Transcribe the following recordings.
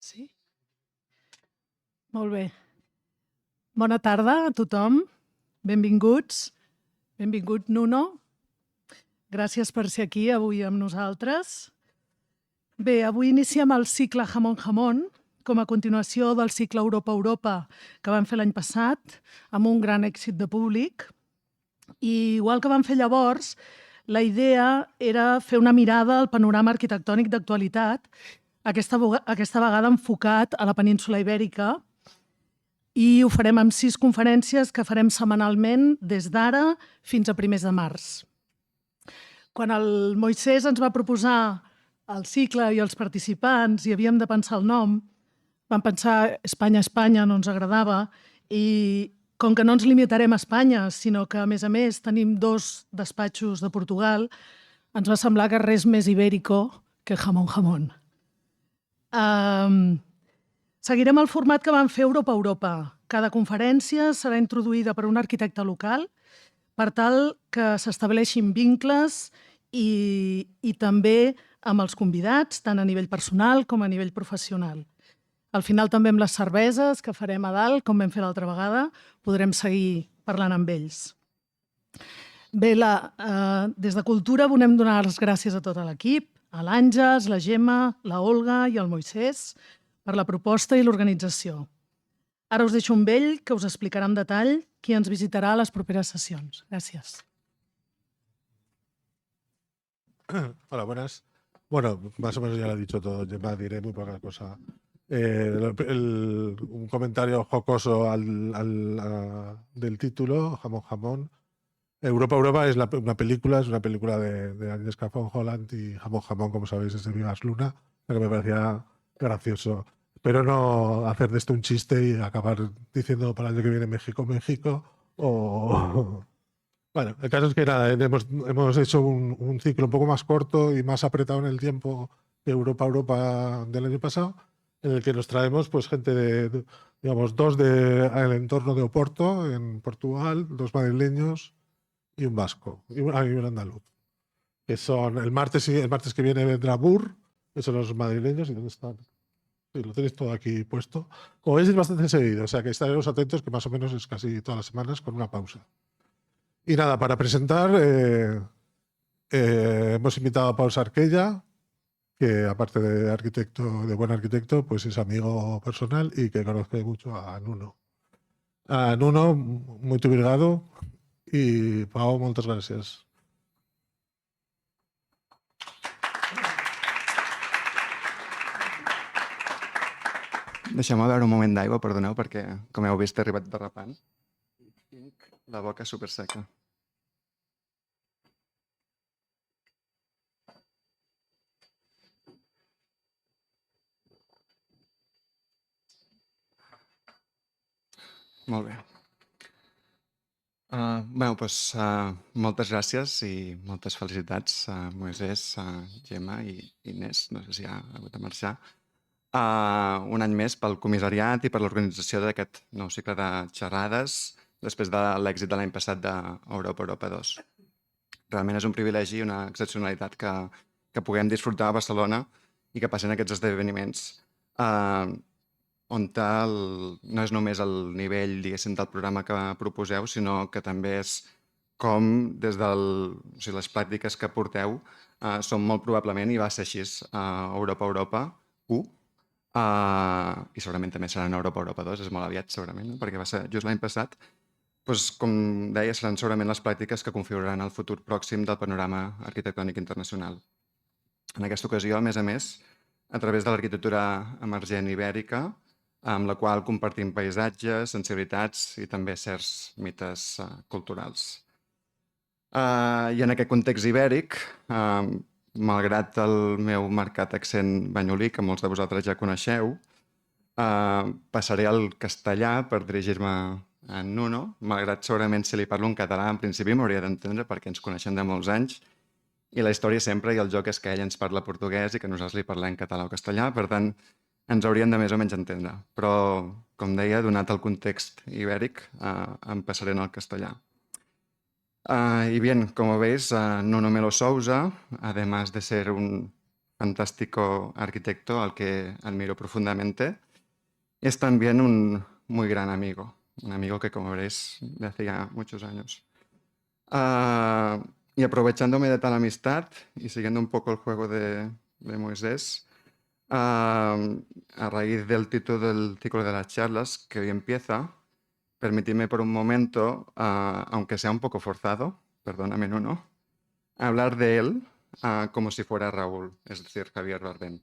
Sí? Molt bé. Bona tarda a tothom. Benvinguts. Benvingut, Nuno. Gràcies per ser aquí avui amb nosaltres. Bé, avui iniciem el cicle Jamón Jamón, com a continuació del cicle Europa-Europa que vam fer l'any passat, amb un gran èxit de públic. I igual que vam fer llavors, la idea era fer una mirada al panorama arquitectònic d'actualitat, aquesta vegada enfocat a la península ibèrica, i ho farem amb 6 conferències que farem setmanalment des d'ara fins a primers de març. Quan el Moisès ens va proposar el cicle i els participants i havíem de pensar el nom, vam pensar Espanya, Espanya, no ens agradava, i com que no ens limitarem a Espanya, sinó que, a més, tenim 2 despatxos de Portugal, ens va semblar que res més ibèrico que Jamón Jamón. Seguirem el format que vam fer Europa-Europa. Cada conferència serà introduïda per un arquitecte local per tal que s'estableixin vincles i també amb els convidats, tant a nivell personal com a nivell professional. Al final també amb les cerveses que farem a dalt, com vam fer l'altra vegada, podrem seguir parlant amb ells. Bé, des de Cultura volem donar les gràcies a tot l'equip, a l'Àngels, la Gemma, la Olga i el Moisès, per la proposta i l'organització. Ara us deixo amb ell, que us explicarà en detall qui ens visitarà a les properes sessions. Gràcies. Hola, buenas. Bueno, más o menos ya lo ha dicho todo, Gemma, diré muy poca cosa. Un comentario jocoso del título, Jamón Jamón. Europa es una película de Agnieszka von Holland, y Jamón Jamón, como sabéis, es de Vigas Luna, lo que me parecía gracioso. Espero no hacer de esto un chiste y acabar diciendo para el año que viene México, México, o... Bueno, el caso es que nada, hemos hecho un ciclo un poco más corto y más apretado en el tiempo que Europa del año pasado, en el que nos traemos pues gente de, digamos, 2 del entorno de Porto, en Portugal, 2 madrileños y un vasco, y un andaluz. Que son el martes que viene vendrá Bur, que son los madrileños. ¿Y dónde están? Sí, lo tenéis todo aquí puesto. Como veis, es bastante seguido, o sea que estaremos atentos, que más o menos es casi todas las semanas con una pausa. Y nada, para presentar, hemos invitado a Pau Sarquella, que aparte de buen arquitecto, pues es amigo personal y que conoce mucho a Nuno. A Nuno, muy obrigado, y Pau, moltes gràcies. Deixeu-me beure un moment d'aigua, perdoneu, perquè, com heu vist, he arribat derrapant. Tinc la boca superseca. Molt bé. Moltes gràcies i moltes felicitats a Moisès, a Gemma i Inés, no sé si ha hagut de marxar, un any més pel comissariat i per l'organització d'aquest nou cicle de xerrades després de l'èxit de l'any passat d'Europa 2. Realment és un privilegi i una excepcionalitat que puguem disfrutar a Barcelona i que passin aquests esdeveniments on no és només el nivell, diguéssim, del programa que proposeu, sinó que també és com des de les pràctiques que porteu són molt probablement, i va ser així, a Europa 1, i segurament també serà en Europa 2, és molt aviat segurament, perquè va ser just l'any passat. Com deia, seran segurament les pràctiques que configuraran el futur pròxim del panorama arquitectònic internacional. En aquesta ocasió, a més, a través de l'arquitectura emergent ibèrica, amb la qual compartim paisatges, sensibilitats i també certs mites culturals. I en aquest context ibèric, malgrat el meu marcat accent banyolí, que molts de vosaltres ja coneixeu, passaré al castellà per dirigir-me a Nuno, malgrat segurament si li parlo en català en principi m'hauria d'entendre perquè ens coneixem de molts anys i la història sempre i el joc és que ell ens parla portuguès i que nosaltres li parlem català o castellà, per tant ens hauríem de més o menys entendre. Però, com deia, donat el context ibèric, em passaré en el castellà. Y bien, como veis, Nuno Melo Sousa, además de ser un fantástico arquitecto al que admiro profundamente. Es también un muy gran amigo, un amigo que, como veréis, de hace ya muchos años. Y aprovechándome de tal amistad y siguiendo un poco el juego de Moisés, a raíz del título del ciclo de las charlas que hoy empieza, permitidme por un momento, aunque sea un poco forzado, perdóname Nuno, hablar de él como si fuera Raúl, es decir, Javier Bardem.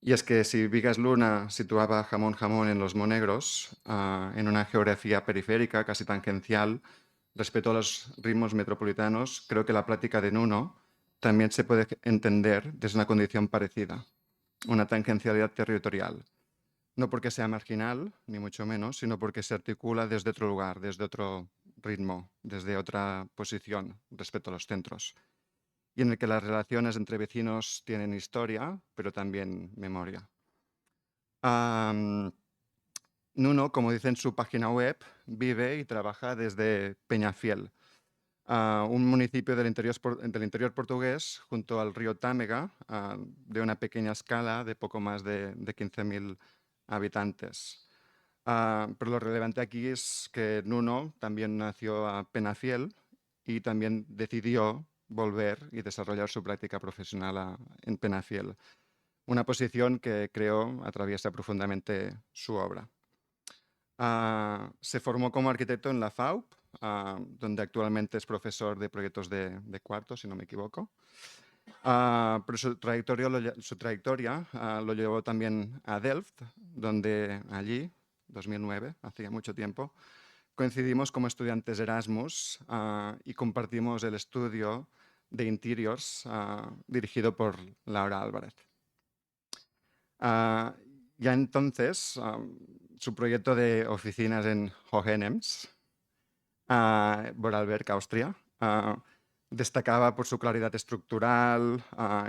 Y es que si Vigas Luna situaba Jamón Jamón en los monegros, en una geografía periférica, casi tangencial, respecto a los ritmos metropolitanos, creo que la plática de Nuno también se puede entender desde una condición parecida, una tangencialidad territorial. No porque sea marginal, ni mucho menos, sino porque se articula desde otro lugar, desde otro ritmo, desde otra posición respecto a los centros, y en el que las relaciones entre vecinos tienen historia, pero también memoria. Nuno, como dice en su página web, vive y trabaja desde Penafiel, un municipio del interior portugués junto al río Támega, de una pequeña escala de poco más de 15.000 habitantes. Pero lo relevante aquí es que Nuno también nació a Penafiel y también decidió volver y desarrollar su práctica profesional en Penafiel, una posición que creo atraviesa profundamente su obra. Se formó como arquitecto en la FAUP, donde actualmente es profesor de proyectos de cuarto, si no me equivoco. Pero su trayectoria lo llevó también a Delft, donde allí, 2009, hacía mucho tiempo, coincidimos como estudiantes Erasmus y compartimos el estudio de Interiors dirigido por Laura Álvarez. Ya entonces, su proyecto de oficinas en Hohenems, Vorarlberg, Austria, destacaba por su claridad estructural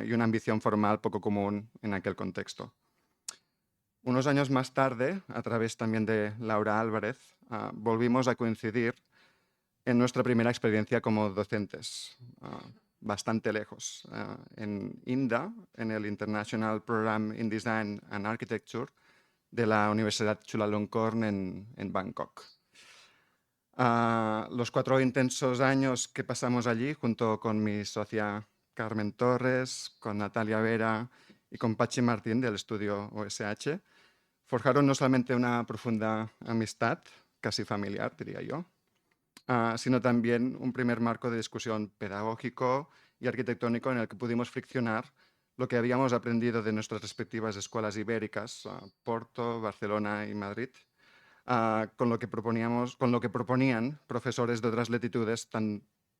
y una ambición formal poco común en aquel contexto. Unos años más tarde, a través también de Laura Álvarez, volvimos a coincidir en nuestra primera experiencia como docentes, bastante lejos, en Índia, en el International Program in Design and Architecture de la Universidad Chulalongkorn en Bangkok. Los 4 intensos años que pasamos allí, junto con mi socia Carmen Torres, con Natalia Vera y con Pachi Martín del estudio OSH, forjaron no solamente una profunda amistad, casi familiar, diría yo, sino también un primer marco de discusión pedagógico y arquitectónico en el que pudimos friccionar lo que habíamos aprendido de nuestras respectivas escuelas ibéricas, Porto, Barcelona y Madrid, con lo que proponían profesores de otras latitudes,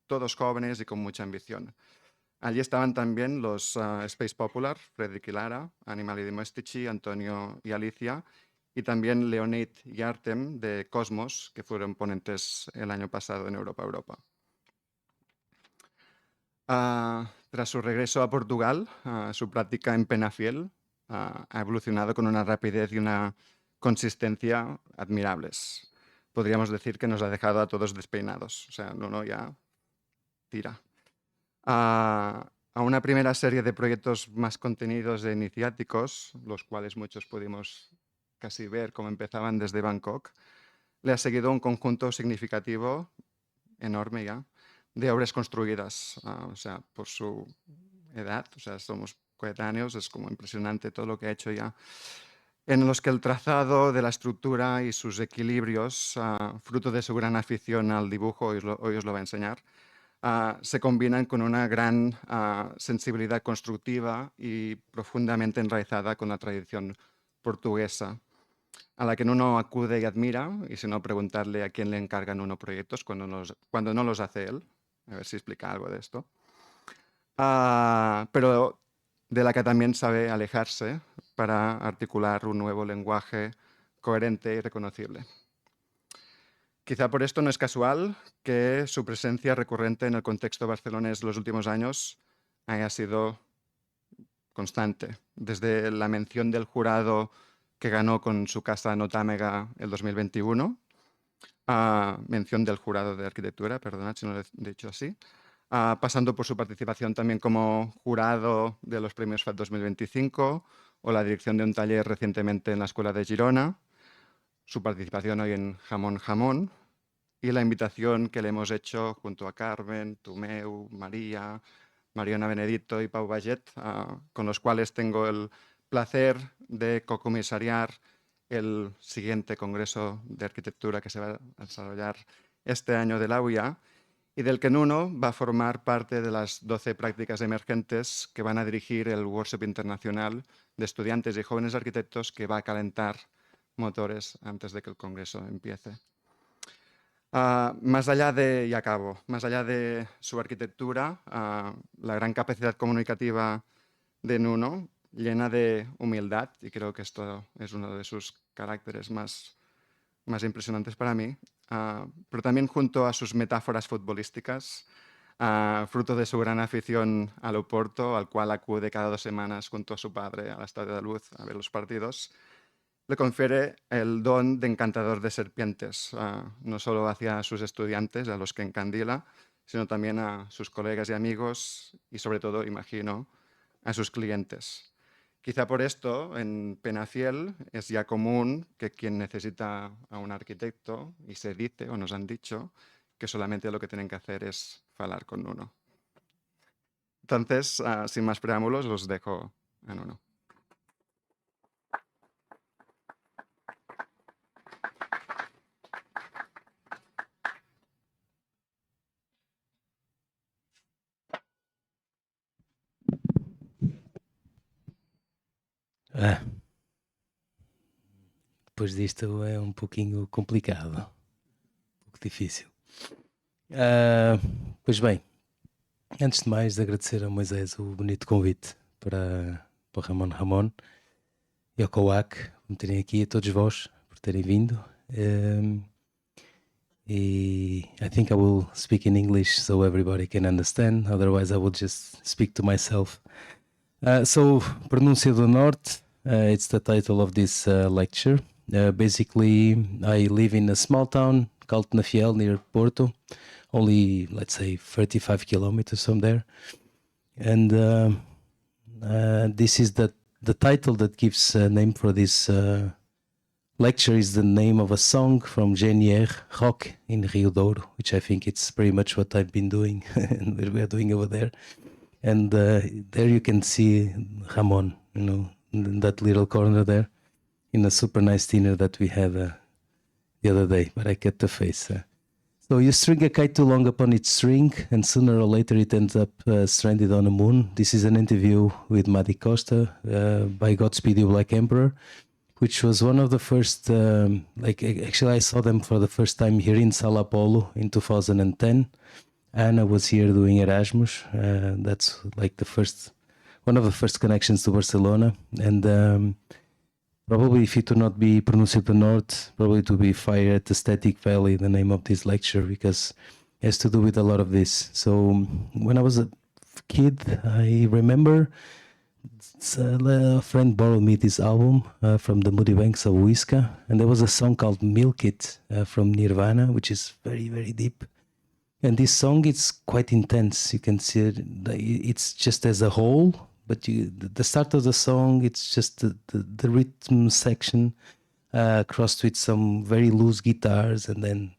todos jóvenes y con mucha ambición. Allí estaban también los Space Popular, Frederic y Lara, Animali Domestici, Antonio y Alicia, y también Leonid y Artem de Cosmos, que fueron ponentes el año pasado en Europa. Tras su regreso a Portugal, su práctica en Penafiel ha evolucionado con una rapidez y una consistencia admirables. Podríamos decir que nos ha dejado a todos despeinados. O sea, Nuno ya tira. A una primera serie de proyectos más contenidos e iniciáticos, los cuales muchos pudimos casi ver cómo empezaban desde Bangkok, le ha seguido un conjunto significativo, enorme ya, de obras construidas, o sea, por su edad, o sea, somos coetáneos, es como impresionante todo lo que ha hecho ya, en los que el trazado de la estructura y sus equilibrios, fruto de su gran afición al dibujo, hoy os lo va a enseñar, se combinan con una gran sensibilidad constructiva y profundamente enraizada con la tradición portuguesa, a la que Nuno acude y admira, y si no, preguntarle a quién le encargan Nuno proyectos cuando no los hace él. A ver si explica algo de esto. Pero de la que también sabe alejarse para articular un nuevo lenguaje coherente y reconocible. Quizá por esto no es casual que su presencia recurrente en el contexto barcelonés los últimos años haya sido constante. Desde la mención del jurado que ganó con su casa en Otámega el 2021, mención del jurado de arquitectura, perdonad si no lo he dicho así, pasando por su participación también como jurado de los premios FAUP 2025 o la dirección de un taller recientemente en la Escuela de Girona, su participación hoy en Jamón Jamón y la invitación que le hemos hecho junto a Carmen, Tomeu, María, Mariona Benedito y Pau Baget, con los cuales tengo el placer de cocomisariar el siguiente Congreso de Arquitectura que se va a desarrollar este año de la UIA y del que Nuno va a formar parte de las 12 prácticas emergentes que van a dirigir el workshop internacional de estudiantes y jóvenes arquitectos que va a calentar motores antes de que el Congreso empiece. Más allá de, y acabo, más allá de su arquitectura, la gran capacidad comunicativa de Nuno, llena de humildad, y creo que esto es uno de sus caracteres más impresionantes para mí, pero también junto a sus metáforas futbolísticas, fruto de su gran afición al Porto, al cual acude cada 2 semanas junto a su padre al Estadio de Luz a ver los partidos, le confiere el don de encantador de serpientes, no solo hacia sus estudiantes, a los que encandila, sino también a sus colegas y amigos y, sobre todo, imagino, a sus clientes. Quizá por esto, en Penafiel es ya común que quien necesita a un arquitecto, y se dice, o nos han dicho, que solamente lo que tienen que hacer es hablar con Nuno. Entonces, sin más preámbulos, os dejo a Nuno. Depois disto é um pouquinho complicado, um pouco difícil. Pois bem, antes de mais agradecer a Moisés o bonito convite para o Jamón Jamón e ao COAC por me terem aqui, a todos vós por terem vindo. I think I will speak in English so everybody can understand, otherwise I will just speak to myself. So, Pronúncia do Norte, it's the title of this lecture. Basically, I live in a small town called Penafiel near Porto, only, let's say, 35 kilometers from there. And this is the title that gives a name for this lecture is the name of a song from Genier, Rock in Rio Douro, which I think it's pretty much what I've been doing and what we are doing over there. And there you can see Jamón, you know, in that little corner there, in a super nice dinner that we had the other day, but I cut the face. So you string a kite too long upon its string, and sooner or later it ends up stranded on the moon. This is an interview with Madi Costa by Godspeed You Black Emperor, which was one of the first, actually I saw them for the first time here in Sala Polo in 2010. And I was here doing Erasmus. That's like one of the first connections to Barcelona. And probably if it would not be Pronúncia do Norte, probably it would be Fire at the Static Valley, the name of this lecture, because it has to do with a lot of this. So when I was a kid, I remember a friend borrowed me this album from the Moody Banks of Huesca, and there was a song called Milk It from Nirvana, which is very, very deep. And this song, it's quite intense. You can see it, it's just as a whole, but the start of the song, it's just the rhythm section crossed with some very loose guitars, and then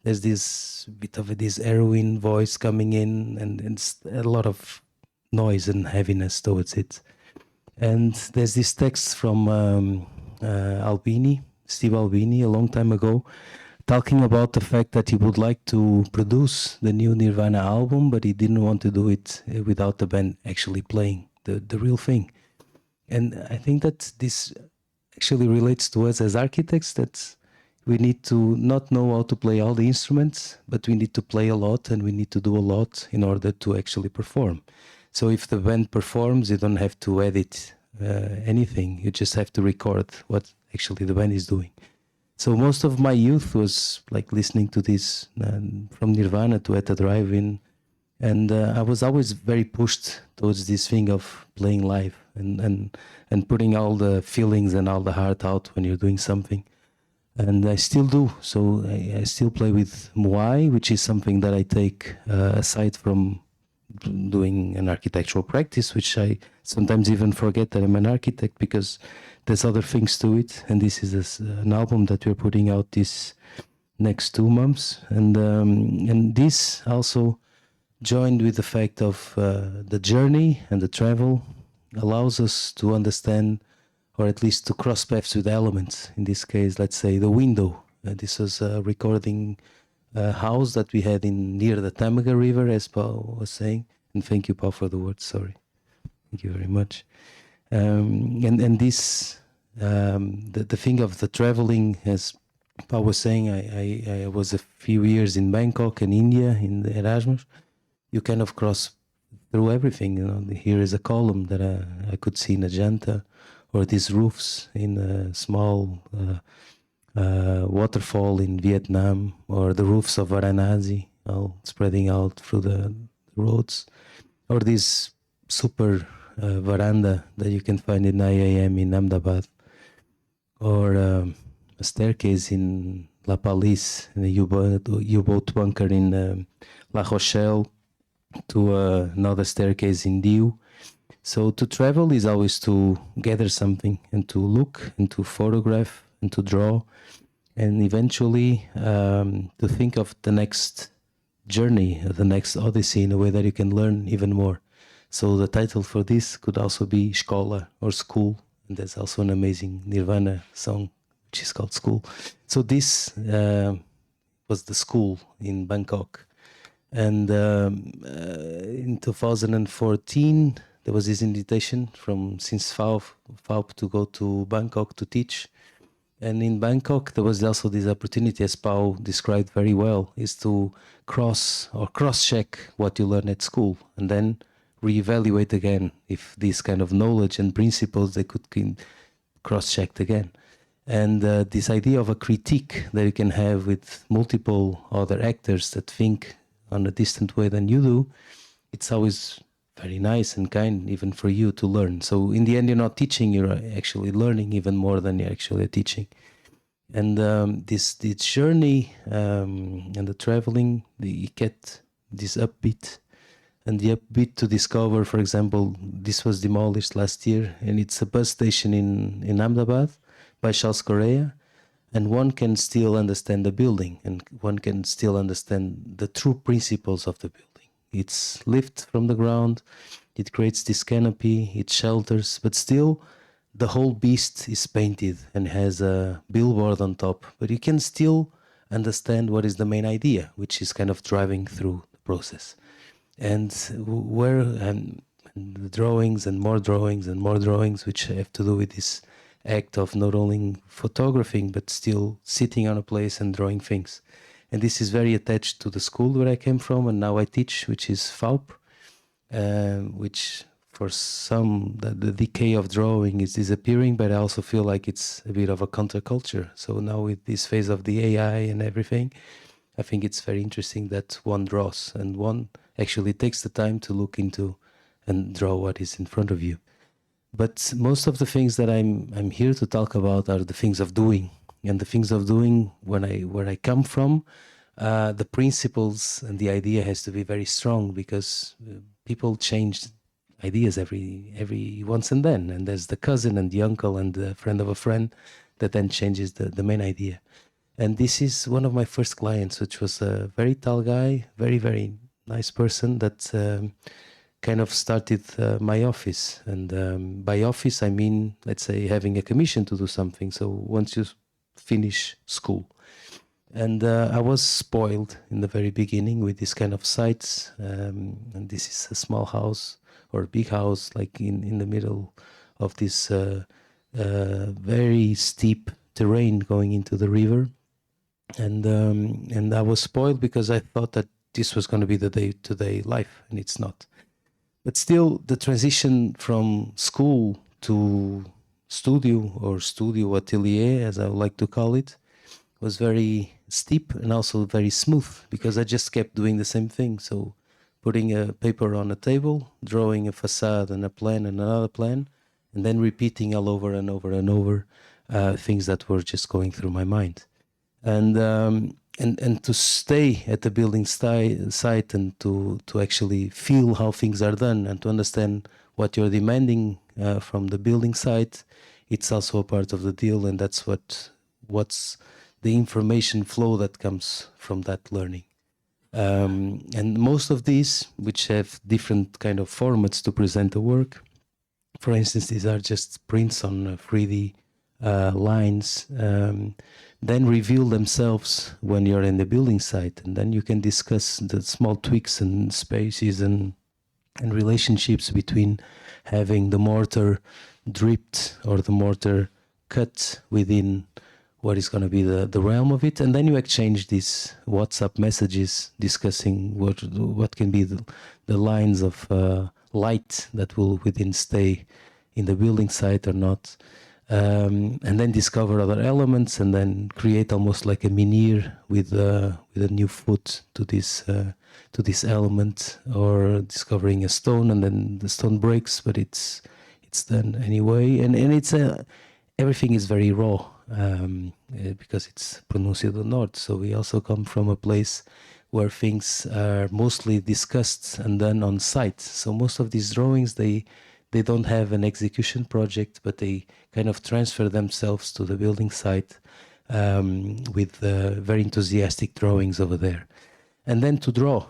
there's this bit of this heroine voice coming in, and it's a lot of noise and heaviness towards it. And there's this text from Steve Albini, a long time ago, talking about the fact that he would like to produce the new Nirvana album, but he didn't want to do it without the band actually playing the real thing. And I think that this actually relates to us as architects, that we need to not know how to play all the instruments, but we need to play a lot and we need to do a lot in order to actually perform. So if the band performs, you don't have to edit anything. You just have to record what actually the band is doing. So most of my youth was like listening to this from Nirvana to At the Drive-In. And I was always very pushed towards this thing of playing live and putting all the feelings and all the heart out when you're doing something. And I still do. So I still play with Muay, which is something that I take aside from doing an architectural practice, which I sometimes even forget that I'm an architect because there's other things to it. And this is an album that we're putting out this next 2 months. And this also joined with the fact of the journey and the travel allows us to understand, or at least to cross paths with elements. In this case, let's say the window. This was a recording house that we had near the Tamaga River, as Paul was saying. And thank you, Paul, for the words. Sorry. Thank you very much. And this, the thing of the traveling, as Paul was saying, I was a few years in Bangkok and India in the Erasmus. You kind of cross through everything. You know, here is a column that I could see in Ajanta, or these roofs in a small waterfall in Vietnam, or the roofs of Varanasi, all spreading out through the roads, or this super veranda that you can find in IAM in Ahmedabad, or a staircase in La Palisse, in a U-boat bunker in La Rochelle, to another staircase in Diu. So to travel is always to gather something and to look and to photograph and to draw, and eventually to think of the next journey, the next odyssey in a way that you can learn even more. So the title for this could also be Escola or School, and there's also an amazing Nirvana song which is called School. So this was the school in Bangkok. And in 2014, there was this invitation since FAUP to go to Bangkok to teach. And in Bangkok, there was also this opportunity, as Paul described very well, is to cross-check what you learn at school and then reevaluate again if this kind of knowledge and principles they could be cross-checked again. And this idea of a critique that you can have with multiple other actors that think on a distant way than you do, it's always very nice and kind even for you to learn. So in the end, you're not teaching, you're actually learning even more than you're actually teaching. And this journey and the traveling, you get this upbeat, and the upbeat to discover, for example, this was demolished last year, and it's a bus station in Ahmedabad by Charles Correa, and one can still understand the building, and one can still understand the true principles of the building. It's lift from the ground, it creates this canopy, it shelters, but still the whole beast is painted and has a billboard on top, but you can still understand what is the main idea, which is kind of driving through the process. And the drawings and more drawings and more drawings, which have to do with this act of not only photographing, but still sitting on a place and drawing things. And this is very attached to the school where I came from, and now I teach, which is FAUP, which for some, the decay of drawing is disappearing, but I also feel like it's a bit of a counterculture. So now with this phase of the AI and everything, I think it's very interesting that one draws and one actually takes the time to look into and draw what is in front of you. But most of the things that I'm here to talk about are the things of doing. And the things of doing, where I come from, the principles and the idea has to be very strong, because people change ideas every once and then. And there's the cousin and the uncle and the friend of a friend that then changes the main idea. And this is one of my first clients, which was a very tall guy, very, very nice person that kind of started my office. And by office, I mean, let's say, having a commission to do something. So once you finish school. And I was spoiled in the very beginning with this kind of sites. And this is a small house or a big house, like in the middle of this very steep terrain going into the river. And I was spoiled because I thought that this was going to be the day-to-day life, and it's not. But still, the transition from school to studio or studio atelier, as I would like to call it, was very steep and also very smooth, because I just kept doing the same thing. So putting a paper on a table, drawing a facade and a plan and another plan, and then repeating all over and over and over things that were just going through my mind. And and to stay at the building site and to actually feel how things are done and to understand what you're demanding from the building site, it's also a part of the deal, and that's what's the information flow that comes from that learning. And most of these, which have different kind of formats to present the work, for instance, these are just prints on 3D lines, then reveal themselves when you're in the building site, and then you can discuss the small tweaks and spaces and relationships between having the mortar dripped or the mortar cut within what is going to be the realm of it, and then you exchange these WhatsApp messages discussing what can be the lines of light that will within stay in the building site or not, and then discover other elements, and then create almost like a veneer with a new foot to this element, or discovering a stone and then the stone breaks, but it's done anyway, and it's everything is very raw. Because it's Pronúncia do Norte, so we also come from a place where things are mostly discussed and done on site. So most of these drawings, they don't have an execution project, but they kind of transfer themselves to the building site with very enthusiastic drawings over there. And then to draw,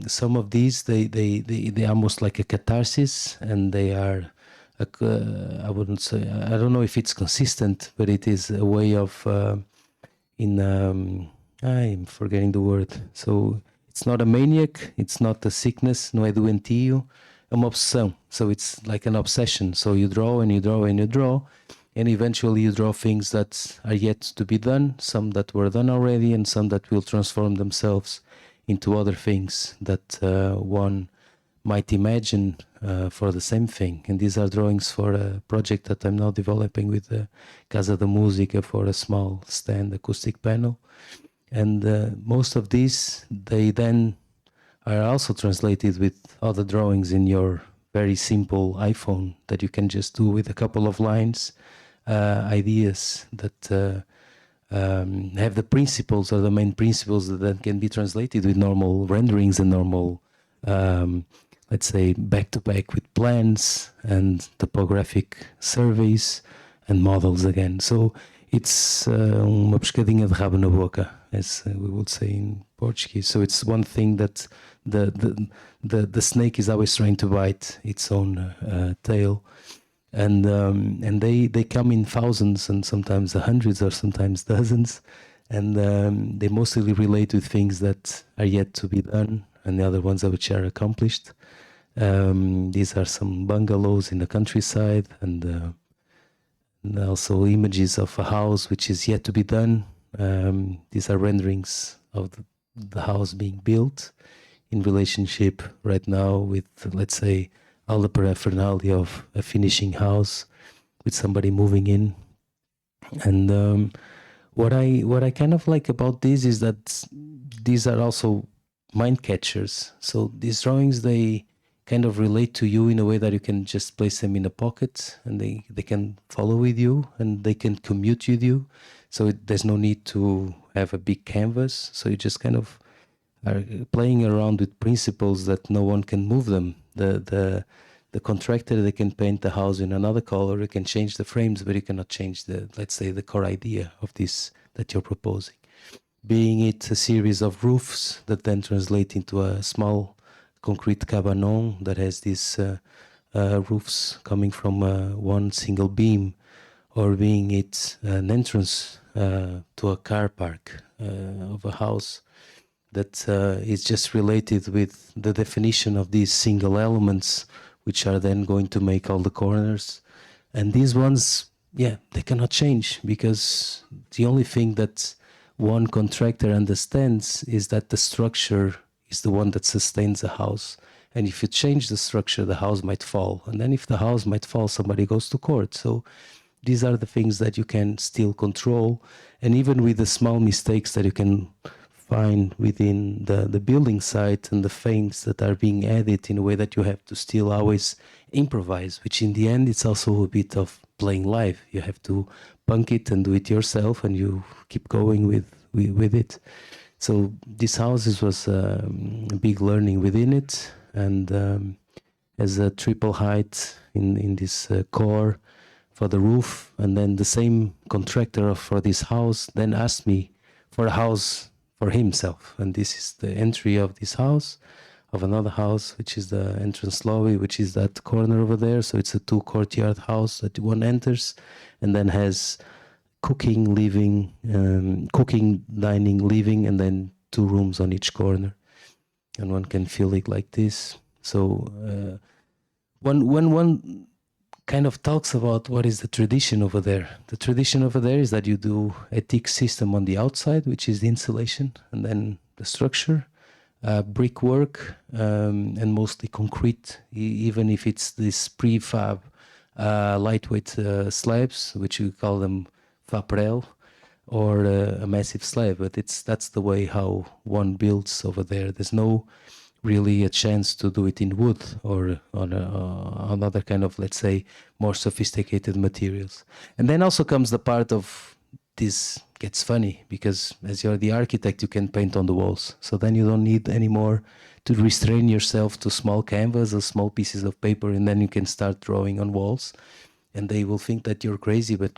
some of these, they are almost like a catharsis, and they are I wouldn't say, I don't know if it's consistent, but it is a way of, I'm forgetting the word. So it's not a maniac, it's not a sickness, não é doentio, é uma obsessão. So it's like an obsession. So you draw and you draw and you draw, and eventually you draw things that are yet to be done, some that were done already, and some that will transform themselves into other things that one might imagine for the same thing. And these are drawings for a project that I'm now developing with the Casa da Música for a small stand acoustic panel. And most of these, they then are also translated with other drawings in your very simple iPhone that you can just do with a couple of lines, ideas that have the principles or the main principles that then can be translated with normal renderings and normal let's say back-to-back with plans and topographic surveys and models again. So it's uma pescadinha de rabo na boca, as we would say in Portuguese. So it's one thing that the snake is always trying to bite its own tail, and they come in thousands and sometimes hundreds or sometimes dozens, and they mostly relate with things that are yet to be done, and the other ones which are accomplished. These are some bungalows in the countryside, and also images of a house which is yet to be done. These are renderings of the house being built in relationship right now with, let's say, all the paraphernalia of a finishing house with somebody moving in. And what I kind of like about this is that these are also mind catchers. So these drawings, they kind of relate to you in a way that you can just place them in a pocket, and they can follow with you, and they can commute with you. So there's no need to have a big canvas. So you just kind of are playing around with principles that no one can move them. The contractor, they can paint the house in another color, you can change the frames, but you cannot change let's say, the core idea of this that you're proposing. Being it a series of roofs that then translate into a small concrete cabanon that has these roofs coming from one single beam, or being it an entrance to a car park of a house that is just related with the definition of these single elements, which are then going to make all the corners. And these ones, they cannot change, because the only thing that one contractor understands is that the structure is the one that sustains the house. And if you change the structure, the house might fall. And then if the house might fall, somebody goes to court. So these are the things that you can still control. And even with the small mistakes that you can find within the building site and the things that are being added in a way that you have to still always improvise, which in the end, it's also a bit of playing live. You have to punk it and do it yourself, and you keep going with with it. So this house was a big learning within it, and has a triple height in this core for the roof, and then the same contractor for this house then asked me for a house for himself, and this is the entry of this house, of another house, which is the entrance lobby, which is that corner over there. So it's a 2-courtyard house that one enters, and then has cooking, living, cooking, dining, living, and then 2 rooms on each corner, and one can feel it like this. So when one kind of talks about what is the tradition over there, the tradition over there is that you do a thick system on the outside, which is the insulation, and then the structure, brickwork, and mostly concrete, even if it's this prefab lightweight slabs, which we call them faprel, or a massive slab, but that's the way how one builds over there. There's no really a chance to do it in wood or on another kind of, let's say, more sophisticated materials. And then also comes the part of this gets funny, because as you're the architect, you can paint on the walls. So then you don't need anymore to restrain yourself to small canvas or small pieces of paper, and then you can start drawing on walls. And they will think that you're crazy, but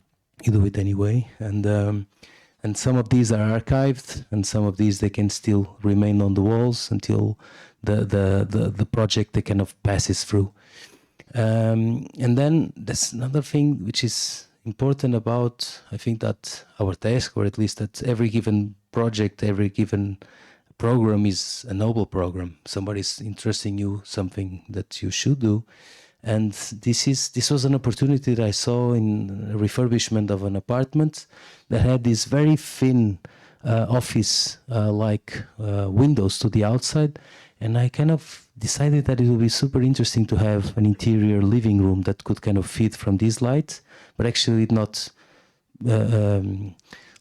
you do it anyway. And some of these are archived, and some of these they can still remain on the walls until the project they kind of passes through. And then there's another thing which is important about, I think, that our task, or at least that every given project, every given program is a noble program. Somebody's interesting you something that you should do. And this was an opportunity that I saw in a refurbishment of an apartment that had these very thin office like windows to the outside. And I kind of decided that it would be super interesting to have an interior living room that could kind of feed from these lights, but actually not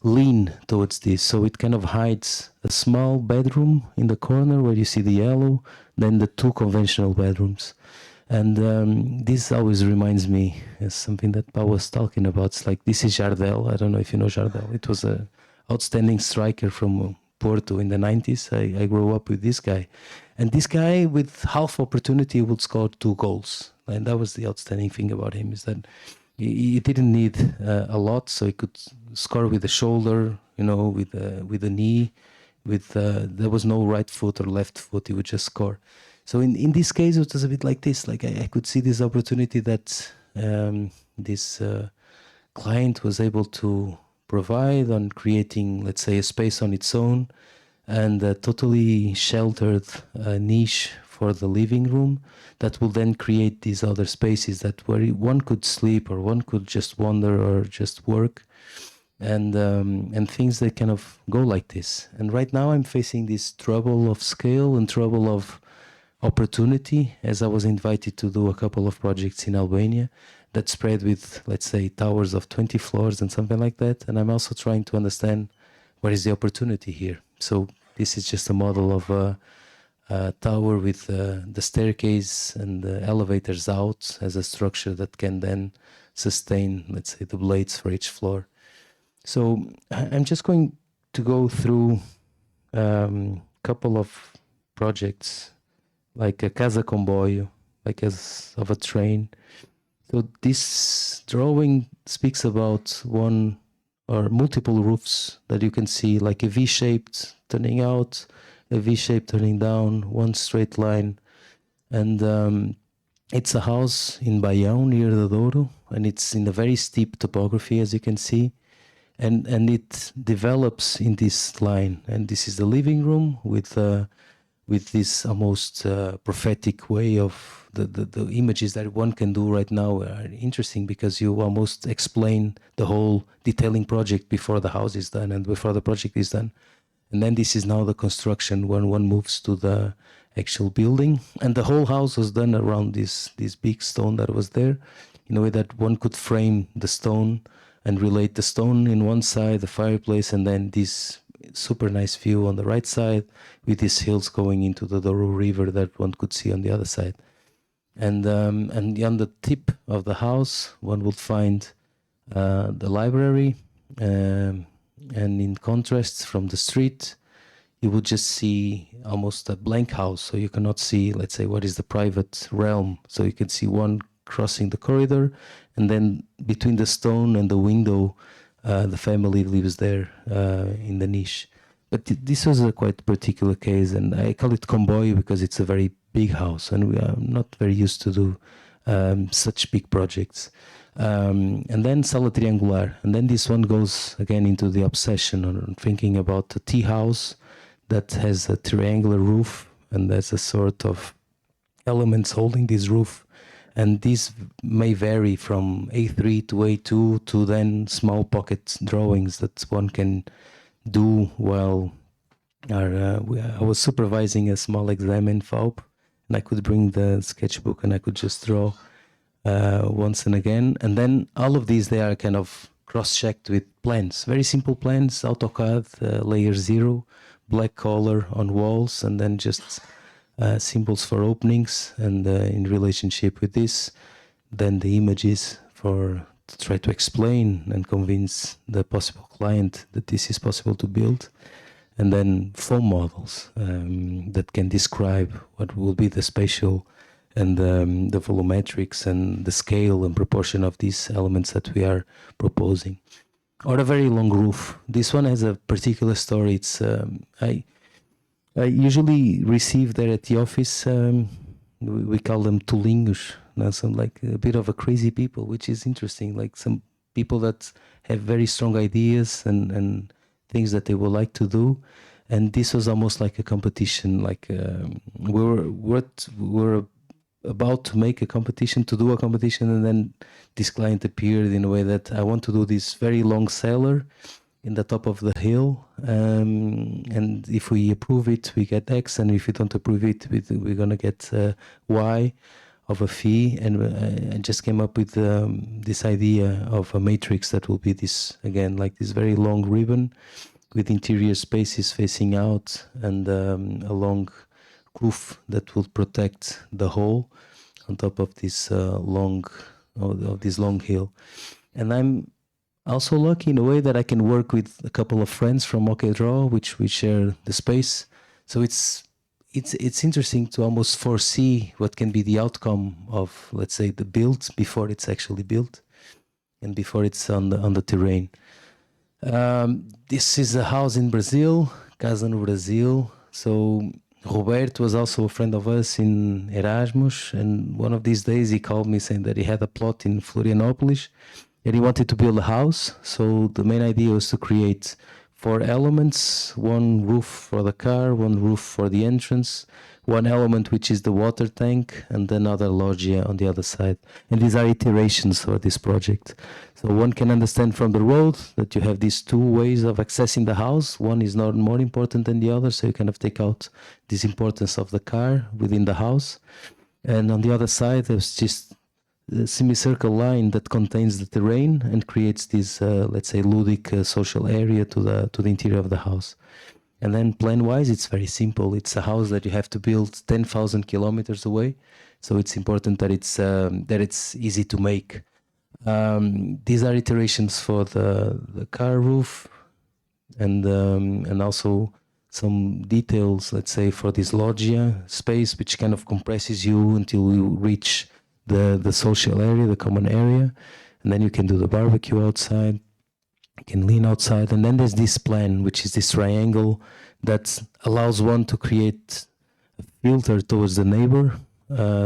lean towards this. So it kind of hides a small bedroom in the corner where you see the yellow, then the 2 conventional bedrooms. And this always reminds me of something that Pau was talking about. It's like, this is Jardel. I don't know if you know Jardel. It was an outstanding striker from Porto in the 90s. I grew up with this guy. And this guy, with half opportunity, would score 2 goals. And that was the outstanding thing about him, is that he didn't need a lot, so he could score with the shoulder, you know, with the knee. There was no right foot or left foot. He would just score. So in this case, it was a bit like this. Like I could see this opportunity that this client was able to provide on creating, let's say, a space on its own, and a totally sheltered niche for the living room that will then create these other spaces that where one could sleep, or one could just wander, or just work, and things that kind of go like this. And right now I'm facing this trouble of scale and trouble of opportunity, as I was invited to do a couple of projects in Albania that spread with, let's say, towers of 20 floors and something like that. And I'm also trying to understand what is the opportunity here. So this is just a model of a tower with the staircase and the elevators out as a structure that can then sustain, let's say, the blades for each floor. So I'm just going to go through a couple of projects, like a casa comboio, like as of a train. So this drawing speaks about one or multiple roofs that you can see, like a V-shaped turning out, a V-shape turning down, one straight line. And it's a house in Baião, near the Douro, and it's in a very steep topography, as you can see. And it develops in this line. And this is the living room with this almost prophetic way of the images that one can do right now are interesting, because you almost explain the whole detailing project before the house is done and before the project is done. And then this is now the construction when one moves to the actual building. And the whole house was done around this big stone that was there, in a way that one could frame the stone and relate the stone in one side, the fireplace, and then this super nice view on the right side with these hills going into the Douro River that one could see on the other side. And on the tip of the house, one would find the library, and in contrast from the street, you would just see almost a blank house. So you cannot see, let's say, what is the private realm. So you can see one crossing the corridor, and then between the stone and the window, the family lives there in the niche. But this was a quite particular case, and I call it Comboio because it's a very big house, and we are not very used to do such big projects. And then Sala Triangular, and then this one goes again into the obsession on thinking about a tea house that has a triangular roof, and there's a sort of elements holding this roof. And these may vary from A3 to A2 to then small pocket drawings that one can do while I was supervising a small exam in FAUP, and I could bring the sketchbook and I could just draw once and again. And then all of these, they are kind of cross-checked with plans, very simple plans, AutoCAD, layer 0, black color on walls, and then just symbols for openings, and in relationship with this, then the images to try to explain and convince the possible client that this is possible to build, and then foam models that can describe what will be the spatial and the volumetrics and the scale and proportion of these elements that we are proposing. Or a very long roof. This one has a particular story. It's I usually receive there at the office, we call them tulinhos, some like a bit of a crazy people, which is interesting, like some people that have very strong ideas and things that they would like to do. And this was almost like a competition, like we were about to make a competition, to do a competition, and then this client appeared in a way that I want to do this very long cellar in the top of the hill, and if we approve it, we get X, and if we don't approve it, we're gonna get Y of a fee. And I just came up with this idea of a matrix that will be this, again, like this very long ribbon with interior spaces facing out, and a long roof that will protect the whole on top of this long hill. And I'm also lucky in a way that I can work with a couple of friends from OK Draw, which we share the space. So it's interesting to almost foresee what can be the outcome of, let's say, the build before it's actually built and before it's on the terrain. This is a house in Brazil, Casa no Brasil. So Roberto was also a friend of us in Erasmus, and one of these days he called me saying that he had a plot in Florianópolis and he wanted to build a house. So the main idea was to create 4 elements, one roof for the car, one roof for the entrance, one element which is the water tank, and another loggia on the other side. And these are iterations for this project. So one can understand from the road that you have these 2 ways of accessing the house. One is not more important than the other, so you kind of take out this importance of the car within the house. And on the other side, there's just the semicircle line that contains the terrain and creates this, let's say, ludic social area to the interior of the house. And then plan-wise, it's very simple. It's a house that you have to build 10,000 kilometers away, so it's important that it's easy to make. These are iterations for the car roof, and also some details, let's say, for this loggia space, which kind of compresses you until you reach the social area, the common area, and then you can do the barbecue outside, you can lean outside. And then there's this plan, which is this triangle that allows one to create a filter towards the neighbor.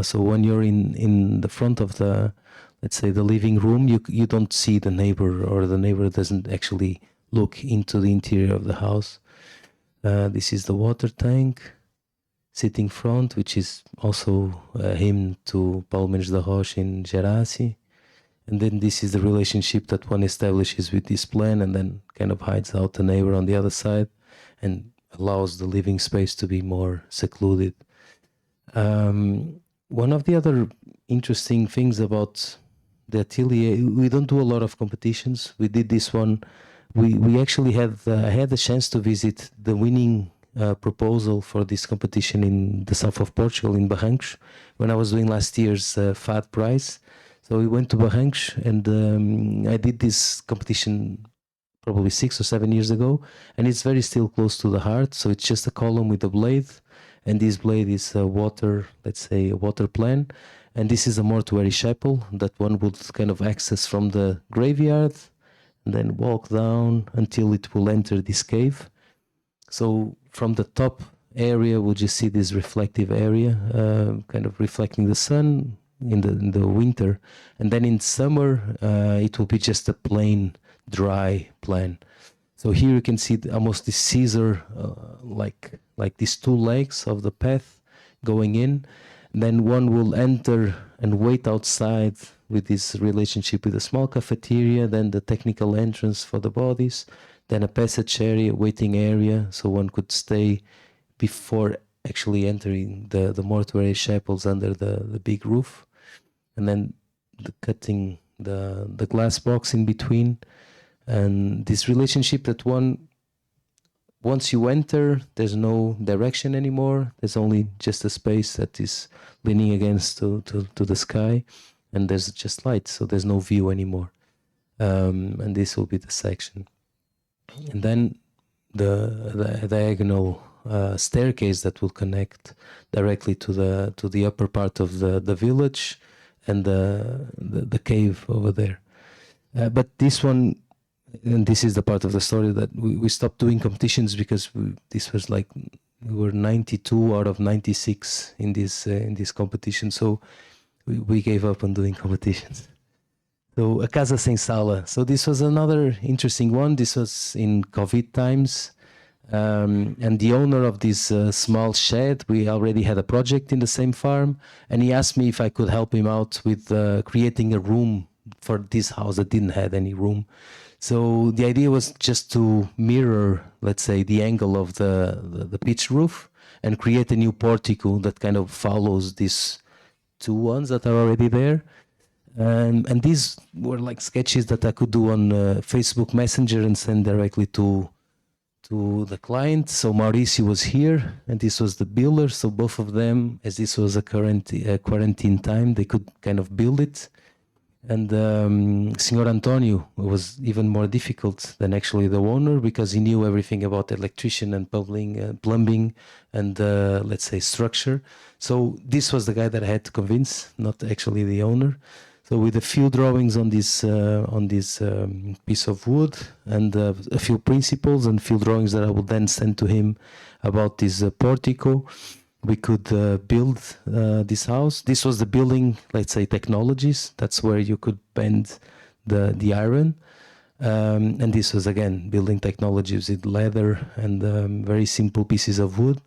So when you're in the front of the, let's say, the living room, you don't see the neighbor, or the neighbor doesn't actually look into the interior of the house. This is the water tank sitting front, which is also a hymn to Paulo Mendes da Rocha in Geraci. And then this is the relationship that one establishes with this plan, and then kind of hides out the neighbor on the other side and allows the living space to be more secluded. One of the other interesting things about the atelier, we don't do a lot of competitions. We did this one. We actually had the chance to visit the winning proposal for this competition in the south of Portugal, in Barrancos, when I was doing last year's FAD prize. So we went to Barrancos, and I did this competition probably 6 or 7 years ago, and it's very still close to the heart. So it's just a column with a blade, and this blade is a water, let's say a water plan. And this is a mortuary chapel that one would kind of access from the graveyard and then walk down until it will enter this cave. So from the top area, we'll just see this reflective area, kind of reflecting the sun in the winter. And then in summer, it will be just a plain, dry plan. So here you can see almost this Caesar, like these two legs of the path going in. Then one will enter and wait outside with this relationship with a small cafeteria, then the technical entrance for the bodies, then a passage area, waiting area, so one could stay before actually entering the mortuary chapels under the big roof. And then cutting the glass box in between. And this relationship that once you enter, there's no direction anymore. There's only just a space that is leaning against to the sky, and there's just light, so there's no view anymore. And this will be the section. And then the diagonal staircase that will connect directly to the upper part of the village and the cave over there. But this one, and this is the part of the story that we stopped doing competitions because this was like we were 92 out of 96 in this competition, so we gave up on doing competitions. So a casa sem sala. So this was another interesting one. This was in COVID times, and the owner of this small shed, we already had a project in the same farm, and he asked me if I could help him out with creating a room for this house that didn't have any room. So the idea was just to mirror, let's say, the angle of the pitch roof and create a new portico that kind of follows these two ones that are already there. And these were like sketches that I could do on Facebook Messenger and send directly to the client. So Mauricio was here, and this was the builder. So both of them, as this was a quarantine time, they could kind of build it. And Senor Antonio was even more difficult than actually the owner because he knew everything about electrician and plumbing and let's say structure. So this was the guy that I had to convince, not actually the owner. So with a few drawings on this piece of wood and a few principles and few drawings that I would then send to him about this portico, we could build this house. This was the building, let's say, technologies. That's where you could bend the iron. And this was, again, building technologies with leather and very simple pieces of wood.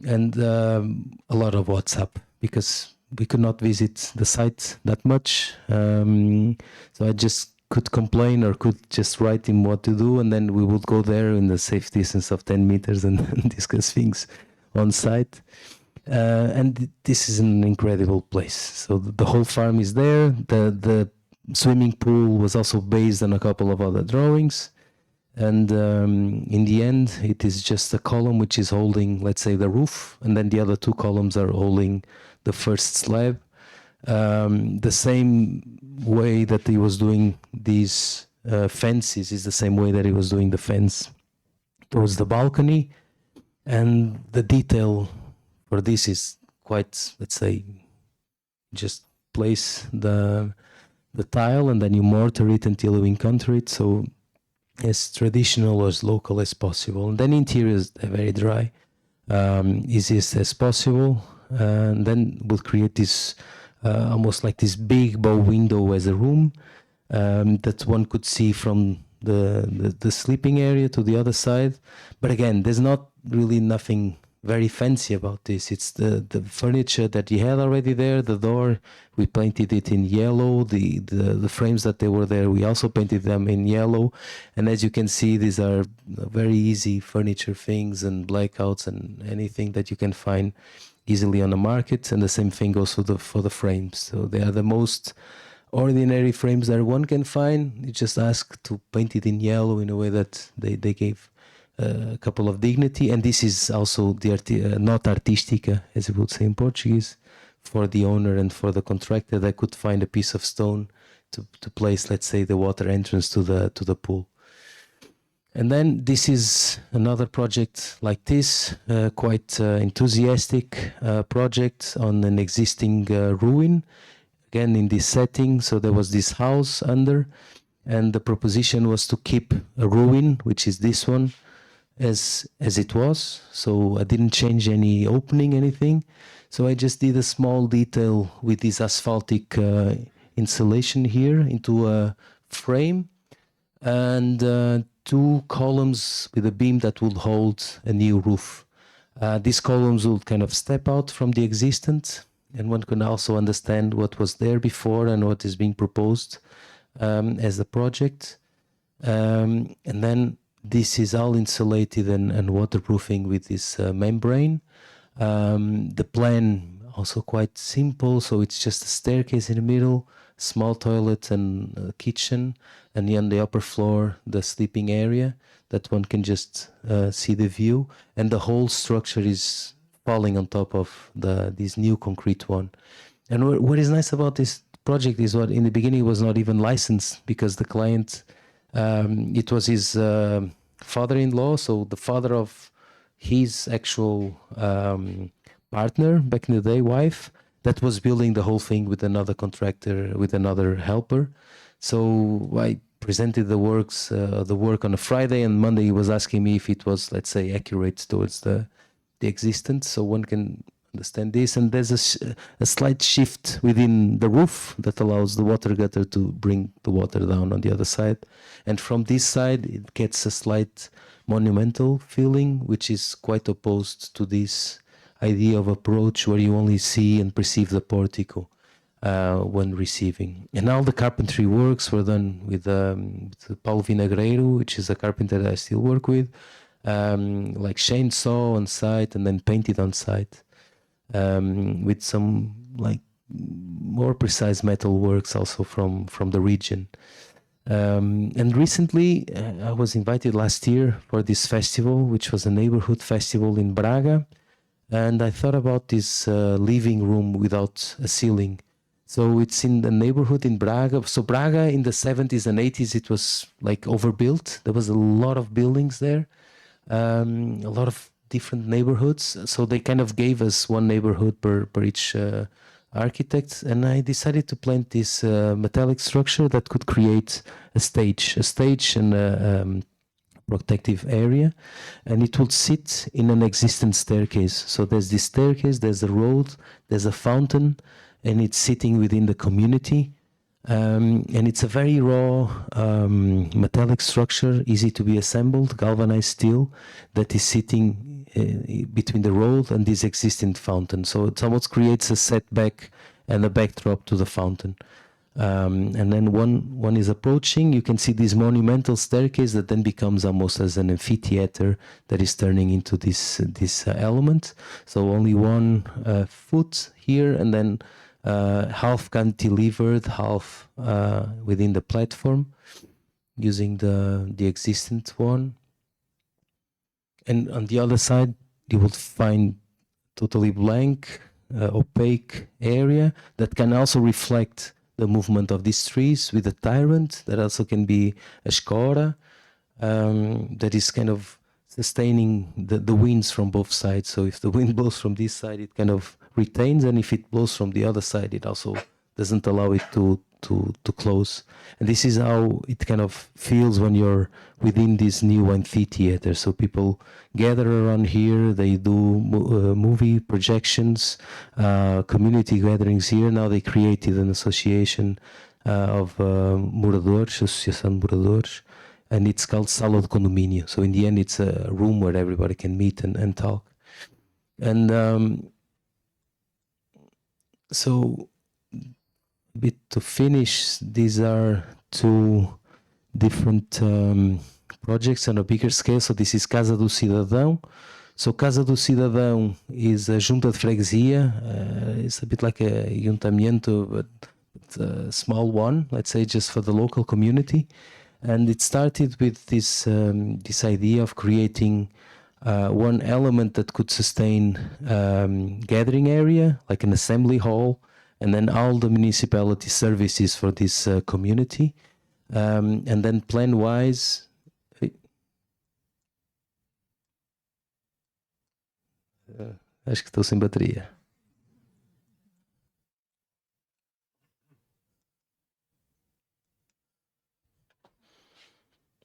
And a lot of WhatsApp, because we could not visit the site that much. So I just could complain or could just write him what to do. And then we would go there in the safe distance of 10 meters and discuss things on site. And this is an incredible place. So the whole farm is there. The swimming pool was also based on a couple of other drawings. And in the end, it is just a column which is holding, let's say, the roof. And then the other two columns are holding the first slab. The same way that he was doing these fences is the same way that he was doing the fence towards the balcony. And the detail for this is quite, let's say, just place the tile and then you mortar it until you encounter it. So as traditional or as local as possible. And then interiors are very dry, easiest as possible. And then we'll create this almost like this big bow window as a room that one could see from the sleeping area to the other side. But again, there's not really nothing very fancy about this. It's the furniture that you had already there. The door, we painted it in yellow. The frames that they were there, we also painted them in yellow. And as you can see, these are very easy furniture things and blackouts and anything that you can find easily on the market. And the same thing goes for the frames. So they are the most ordinary frames that one can find. You just ask to paint it in yellow in a way that they gave a couple of dignity. And this is also the not artística, as we would say in Portuguese, for the owner and for the contractor that could find a piece of stone to place, let's say, the water entrance to the pool. And then this is another project like this, quite enthusiastic project on an existing ruin, again in this setting. So there was this house under, and the proposition was to keep a ruin, which is this one, as it was. So I didn't change any opening, anything. So I just did a small detail with this asphaltic insulation here into a frame, and 2 columns with a beam that would hold a new roof. These columns will kind of step out from the existent, and one can also understand what was there before and what is being proposed as a project. And then this is all insulated and waterproofing with this membrane. The plan also quite simple, so it's just a staircase in the middle, small toilet and a kitchen, and on the upper floor the sleeping area that one can just see the view, and the whole structure is falling on top of this new concrete one. And what is nice about this project is what in the beginning was not even licensed, because the client, it was his father-in-law, so the father of his actual partner back in the day, wife, that was building the whole thing with another contractor, with another helper. So I presented the work on a Friday, and Monday he was asking me if it was, let's say, accurate towards the existence, so one can understand this. And there's a slight shift within the roof that allows the water gutter to bring the water down on the other side. And from this side, it gets a slight monumental feeling, which is quite opposed to this idea of approach where you only see and perceive the portico when receiving. And all the carpentry works were done with Paulo Vinagreiro, which is a carpenter that I still work with, like chainsaw on site and then painted on site, with some like more precise metal works also from the region. And recently I was invited last year for this festival, which was a neighborhood festival in Braga, and I thought about this living room without a ceiling. So it's in the neighborhood in Braga. So Braga in the 70s and 80s, it was like overbuilt. There was a lot of buildings there, a lot of different neighborhoods. So they kind of gave us one neighborhood per each architect. And I decided to plant this metallic structure that could create a stage and a protective area. And it would sit in an existing staircase. So there's this staircase, there's a road, there's a fountain, and it's sitting within the community. And it's a very raw metallic structure, easy to be assembled, galvanized steel, that is sitting between the road and this existing fountain. So it almost creates a setback and a backdrop to the fountain. And then one is approaching, you can see this monumental staircase that then becomes almost as an amphitheater that is turning into this element. So only 1 foot here, and then half cantilevered, half within the platform, using the existing one. And on the other side, you will find totally blank, opaque area that can also reflect the movement of these trees, with a tyrant that also can be a scora, that is kind of sustaining the winds from both sides. So if the wind blows from this side, it kind of retains, and if it blows from the other side, it also doesn't allow it to close. And this is how it kind of feels when you're within this new amphitheater. So people gather around here, they do movie projections, community gatherings here. Now they created an association of moradores, Associação de Moradores, and it's called Sala de Condomínio. So in the end, it's a room where everybody can meet and talk. And so a bit to finish, these are 2 different projects on a bigger scale. So this is Casa do Cidadão. So Casa do Cidadão is a junta de freguesia. It's a bit like a ayuntamiento, but a small one, let's say, just for the local community. And it started with this idea of creating one element that could sustain gathering area, like an assembly hall, and then all the municipality services for this community. And then plan-wise, Acho que estou sem bateria.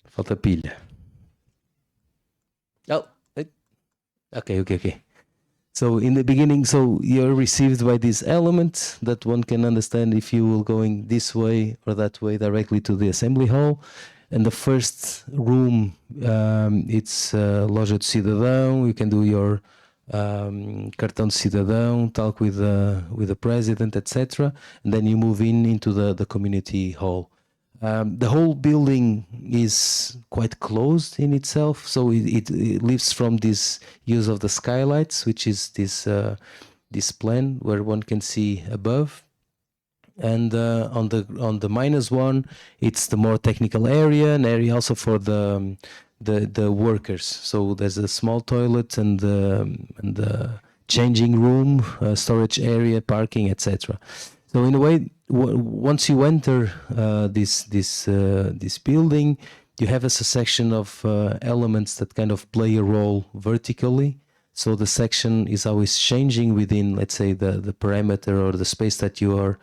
Falta pilha. Oh, okay. So in the beginning, so you're received by this element that one can understand if you will going this way or that way directly to the assembly hall. And the first room, it's loja de cidadão. You can do your cartão de cidadão, talk with the president, etc. And then you move into the community hall. The whole building is quite closed in itself, so it lives from this use of the skylights, which is this plan where one can see above. And on the -1, it's the more technical area, an area also for the workers. So there's a small toilet and the changing room, storage area, parking, etc. So in a way, once you enter this building, you have a section of elements that kind of play a role vertically. So the section is always changing within, let's say, the parameter or the space that you are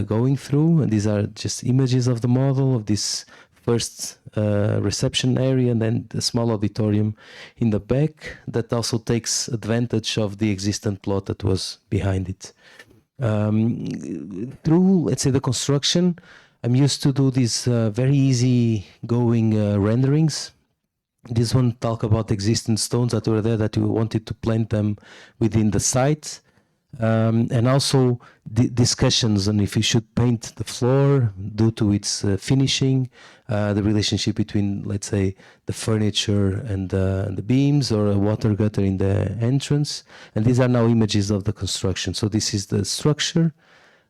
going through. And these are just images of the model of this first reception area, and then the small auditorium in the back that also takes advantage of the existing plot that was behind it. Through, let's say, the construction, I'm used to do these very easy going renderings. This one talk about existing stones that were there that we wanted to plant them within the site. And also discussions on if you should paint the floor due to its finishing, the relationship between, let's say, the furniture and the beams, or a water gutter in the entrance. And these are now images of the construction. So this is the structure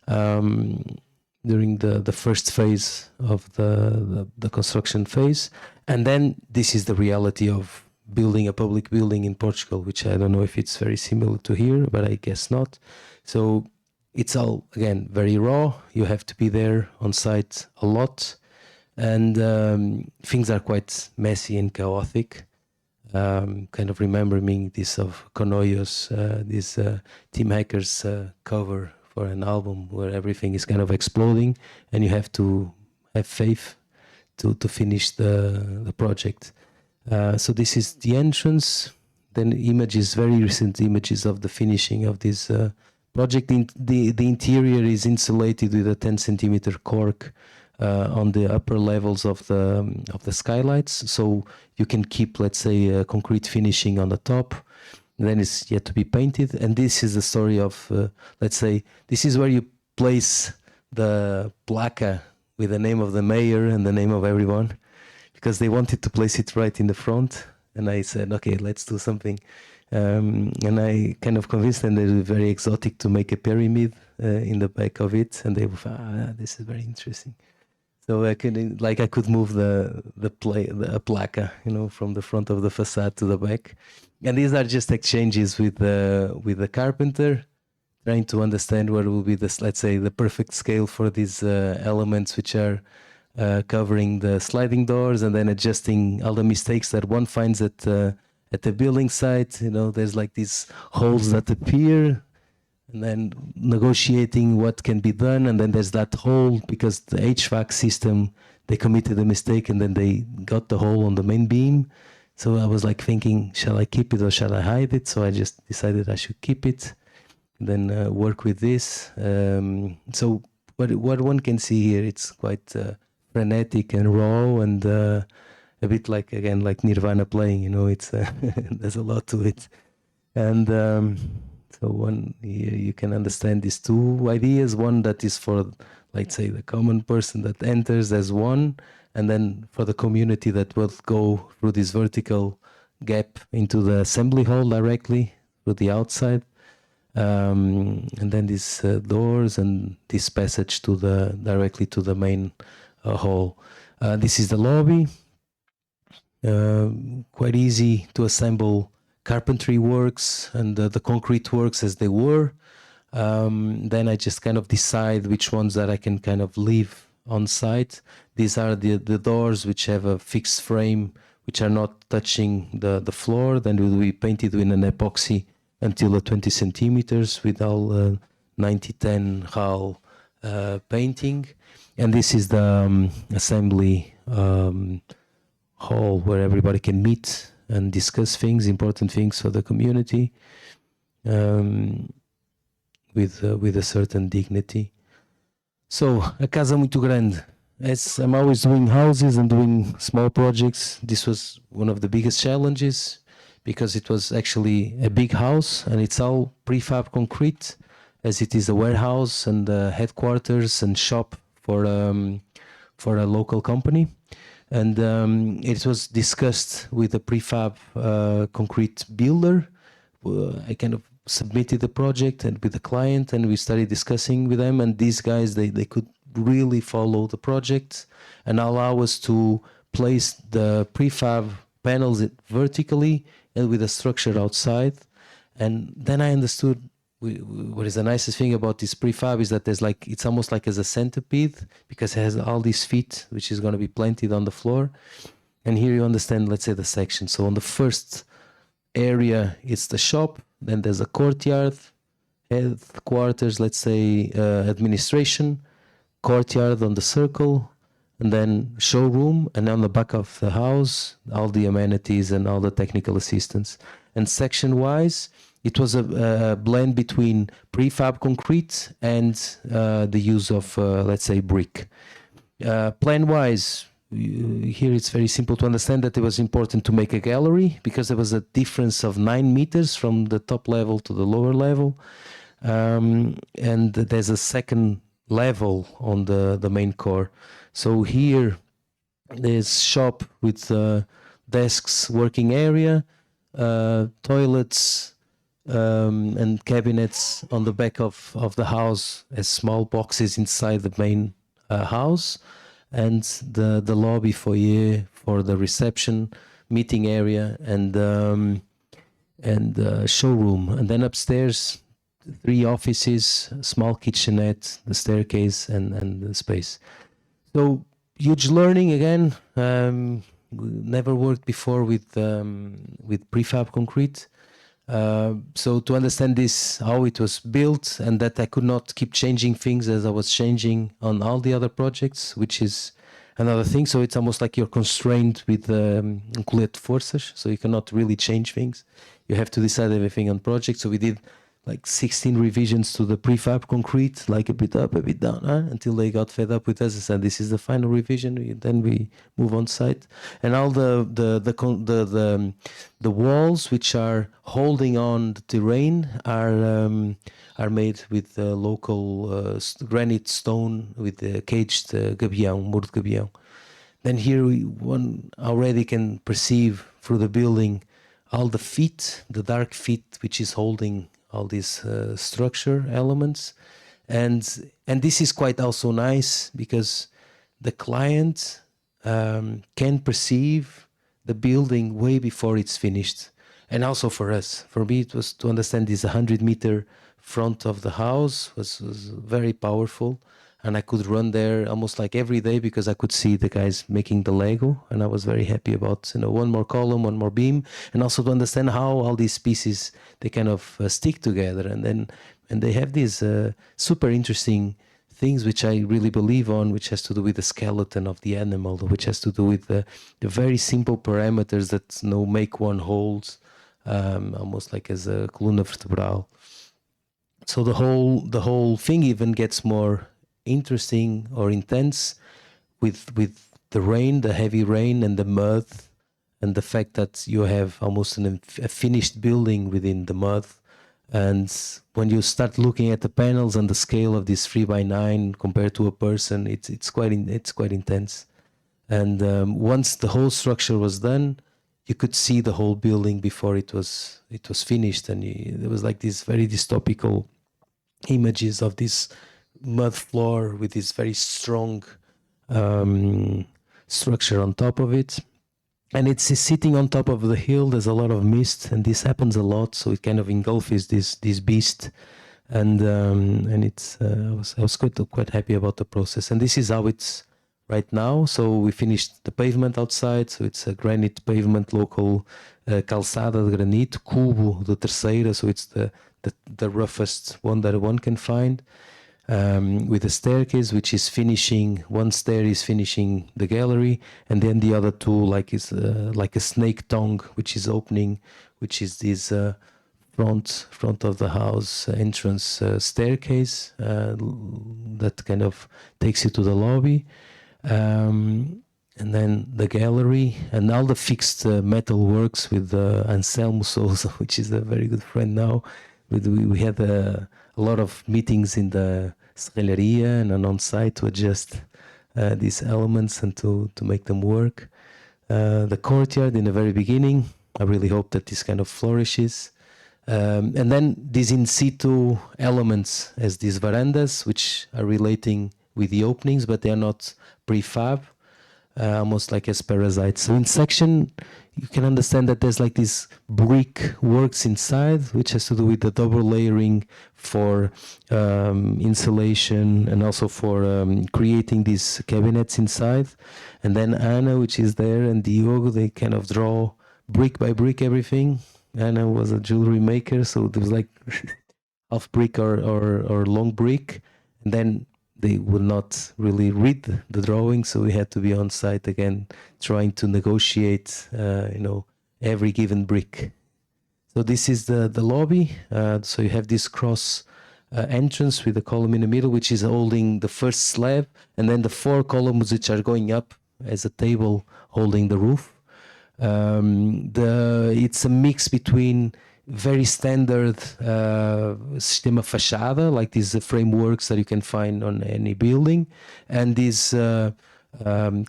during the first phase of the construction phase. And then this is the reality of building a public building in Portugal, which I don't know if it's very similar to here, but I guess not. So it's all, again, very raw. You have to be there on site a lot. And things are quite messy and chaotic. Kind of remembering this of Conoyo's, this Team Hackers cover for an album where everything is kind of exploding and you have to have faith to finish the project. So this is the entrance, then images, very recent images of the finishing of this project. The interior is insulated with a 10 centimeter cork on the upper levels of the skylights, so you can keep, let's say, a concrete finishing on the top. And then it's yet to be painted. And this is the story of, let's say, this is where you place the placa with the name of the mayor and the name of everyone, because they wanted to place it right in the front. And I said, okay, let's do something. And I kind of convinced them that it was very exotic to make a pyramid in the back of it. And they were, this is very interesting. So I could move the placa, from the front of the facade to the back. And these are just exchanges with the carpenter, trying to understand what will be this, let's say, the perfect scale for these elements, which are covering the sliding doors, and then adjusting all the mistakes that one finds at the building site. There's like these holes that appear, and then negotiating what can be done. And then there's that hole because the HVAC system, they committed a mistake and then they got the hole on the main beam. So I was like thinking, shall I keep it or shall I hide it? So I just decided I should keep it, and then work with this. So what one can see here, it's quite frenetic and raw, and a bit like, again, like Nirvana playing, it's there's a lot to it. And so one, you can understand these two ideas, one that is for, let's say, the common person that enters as one, and then for the community that will go through this vertical gap into the assembly hall directly through the outside. And then these doors and this passage directly to the main hall. This is the lobby. Quite easy to assemble carpentry works and the concrete works as they were. Then I just kind of decide which ones that I can kind of leave on site. These are the doors which have a fixed frame, which are not touching the floor. Then it will be painted with an epoxy until 20 centimeters with all 90-10 HAL painting. And this is the assembly hall where everybody can meet and discuss things, important things for the community, with a certain dignity. So, a casa muito grande. As I'm always doing houses and doing small projects, this was one of the biggest challenges because it was actually a big house and it's all prefab concrete, as it is a warehouse and a headquarters and shop for a local company. And it was discussed with a prefab concrete builder. I kind of submitted the project and with the client, and we started discussing with them. And these guys, they could really follow the project and allow us to place the prefab panels vertically and with a structure outside. And then I understood what is the nicest thing about this prefab is that there's like, it's almost like as a centipede because it has all these feet which is going to be planted on the floor. And here you understand, let's say, the section. So on the first area it's the shop, then there's a courtyard, headquarters, let's say administration, courtyard on the circle, and then showroom, and on the back of the house all the amenities and all the technical assistance. And section wise it was a blend between prefab concrete and the use of let's say brick. Plan wise, here it's very simple to understand that it was important to make a gallery because there was a difference of 9 meters from the top level to the lower level, and there's a second level on the main core. So here there's shop with desks, working area, toilets, and cabinets on the back of the house as small boxes inside the main house, and the lobby foyer for the reception, meeting area, and showroom. And then upstairs 3 offices, small kitchenette, the staircase, and the space. So huge learning again. Never worked before with prefab concrete. So to understand this, how it was built, and that I could not keep changing things as I was changing on all the other projects, which is another thing. So it's almost like you're constrained with colete forças, so you cannot really change things. You have to decide everything on project. So we did like 16 revisions to the prefab concrete, like a bit up, a bit down, until they got fed up with us and said, this is the final revision. Then we move on site. And all the walls which are holding on the terrain are made with local granite stone with the caged gabião, muro de gabião. Then here one already can perceive through the building all the feet, the dark feet which is holding all these structure elements, and this is quite also nice because the client can perceive the building way before it's finished. And also for us, for me, it was to understand this 100-meter front of the house was very powerful, and I could run there almost like every day because I could see the guys making the Lego, and I was very happy about, one more column, one more beam, and also to understand how all these pieces, they kind of stick together, and they have these super interesting things which I really believe on, which has to do with the skeleton of the animal, which has to do with the very simple parameters that make one hold, almost like as a columna vertebral. So the whole thing even gets more interesting or intense with the rain, the heavy rain and the mud, and the fact that you have almost a finished building within the mud. And when you start looking at the panels and the scale of this 3x9 compared to a person, it's quite intense. And once the whole structure was done, you could see the whole building before it was finished, and there was like these very dystopical images of this mud floor with this very strong structure on top of it, and it's sitting on top of the hill. There's a lot of mist, and this happens a lot, so it kind of engulfs this beast, and it's I was quite happy about the process. And this is how it's right now. So we finished the pavement outside. So it's a granite pavement, local calçada de granito, cubo de terceira. So it's the roughest one that one can find. With a staircase, which is finishing, one stair is finishing the gallery, and then the other two like a snake tongue, which is opening, which is this front of the house entrance staircase that kind of takes you to the lobby, and then the gallery and all the fixed metal works with Anselmo Sousa, which is a very good friend now. We had a lot of meetings in the serralheria and on site to adjust these elements and to make them work. The courtyard in the very beginning, I really hope that this kind of flourishes. And then these in situ elements as these verandas, which are relating with the openings, but they are not prefab, almost like as parasites. So in section, you can understand that there's like this brick works inside, which has to do with the double layering for insulation and also for creating these cabinets inside. And then Anna, which is there, and Diogo, they kind of draw brick by brick everything. Anna was a jewelry maker, so there was like half brick or long brick. And then they would not really read the drawing, so we had to be on site again, trying to negotiate, every given brick. So this is the lobby. So you have this cross entrance with the column in the middle, which is holding the first slab, and then the 4 columns which are going up as a table holding the roof. It's a mix between very standard sistema fachada, like these frameworks that you can find on any building, and these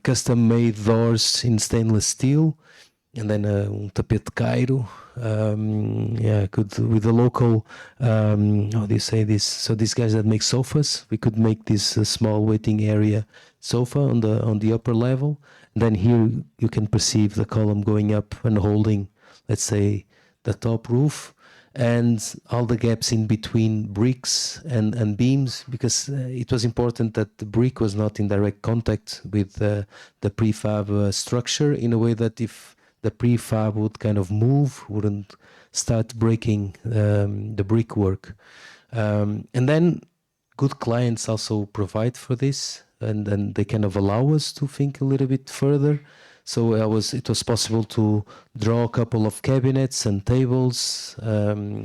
custom-made doors in stainless steel, and then tapete de Cairo, with the local, how do you say this? So these guys that make sofas, we could make this small waiting area sofa on the upper level. And then here you can perceive the column going up and holding, let's say, the top roof, and all the gaps in between bricks and beams, because it was important that the brick was not in direct contact with the prefab structure, in a way that if the prefab would kind of move, wouldn't start breaking the brickwork. And then good clients also provide for this, and then they kind of allow us to think a little bit further. So it was possible to draw a couple of cabinets and tables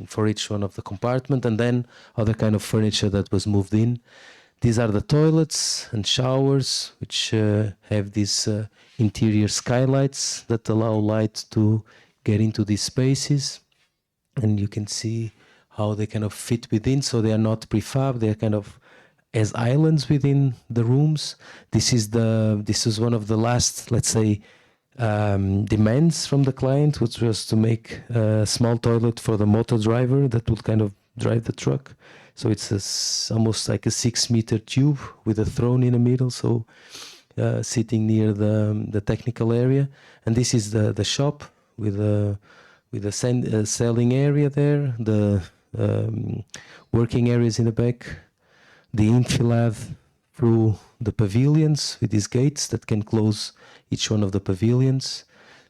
for each one of the compartment, and then other kind of furniture that was moved in. These are the toilets and showers, which have these interior skylights that allow light to get into these spaces. And you can see how they kind of fit within. So they are not prefab, they are kind of as islands within the rooms. This is one of the last, let's say, demands from the client, which was to make a small toilet for the motor driver that would kind of drive the truck. So it's almost like a 6-meter tube with a throne in the middle, so sitting near the technical area. And this is the shop with a selling area there, the working areas in the back, the enfilade through the pavilions with these gates that can close each one of the pavilions,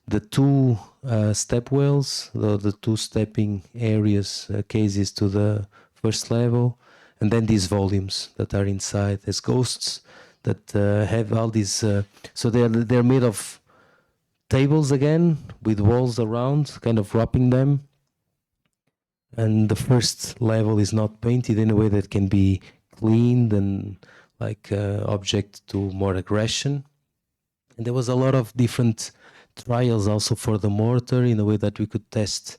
the 2 step wells, the 2 stepping areas, cases to the first level, and then these volumes that are inside as ghosts that have all these. So they're made of tables again with walls around, kind of wrapping them. And the first level is not painted in a way that can be cleaned and like object to more aggression. And there was a lot of different trials also for the mortar in a way that we could test.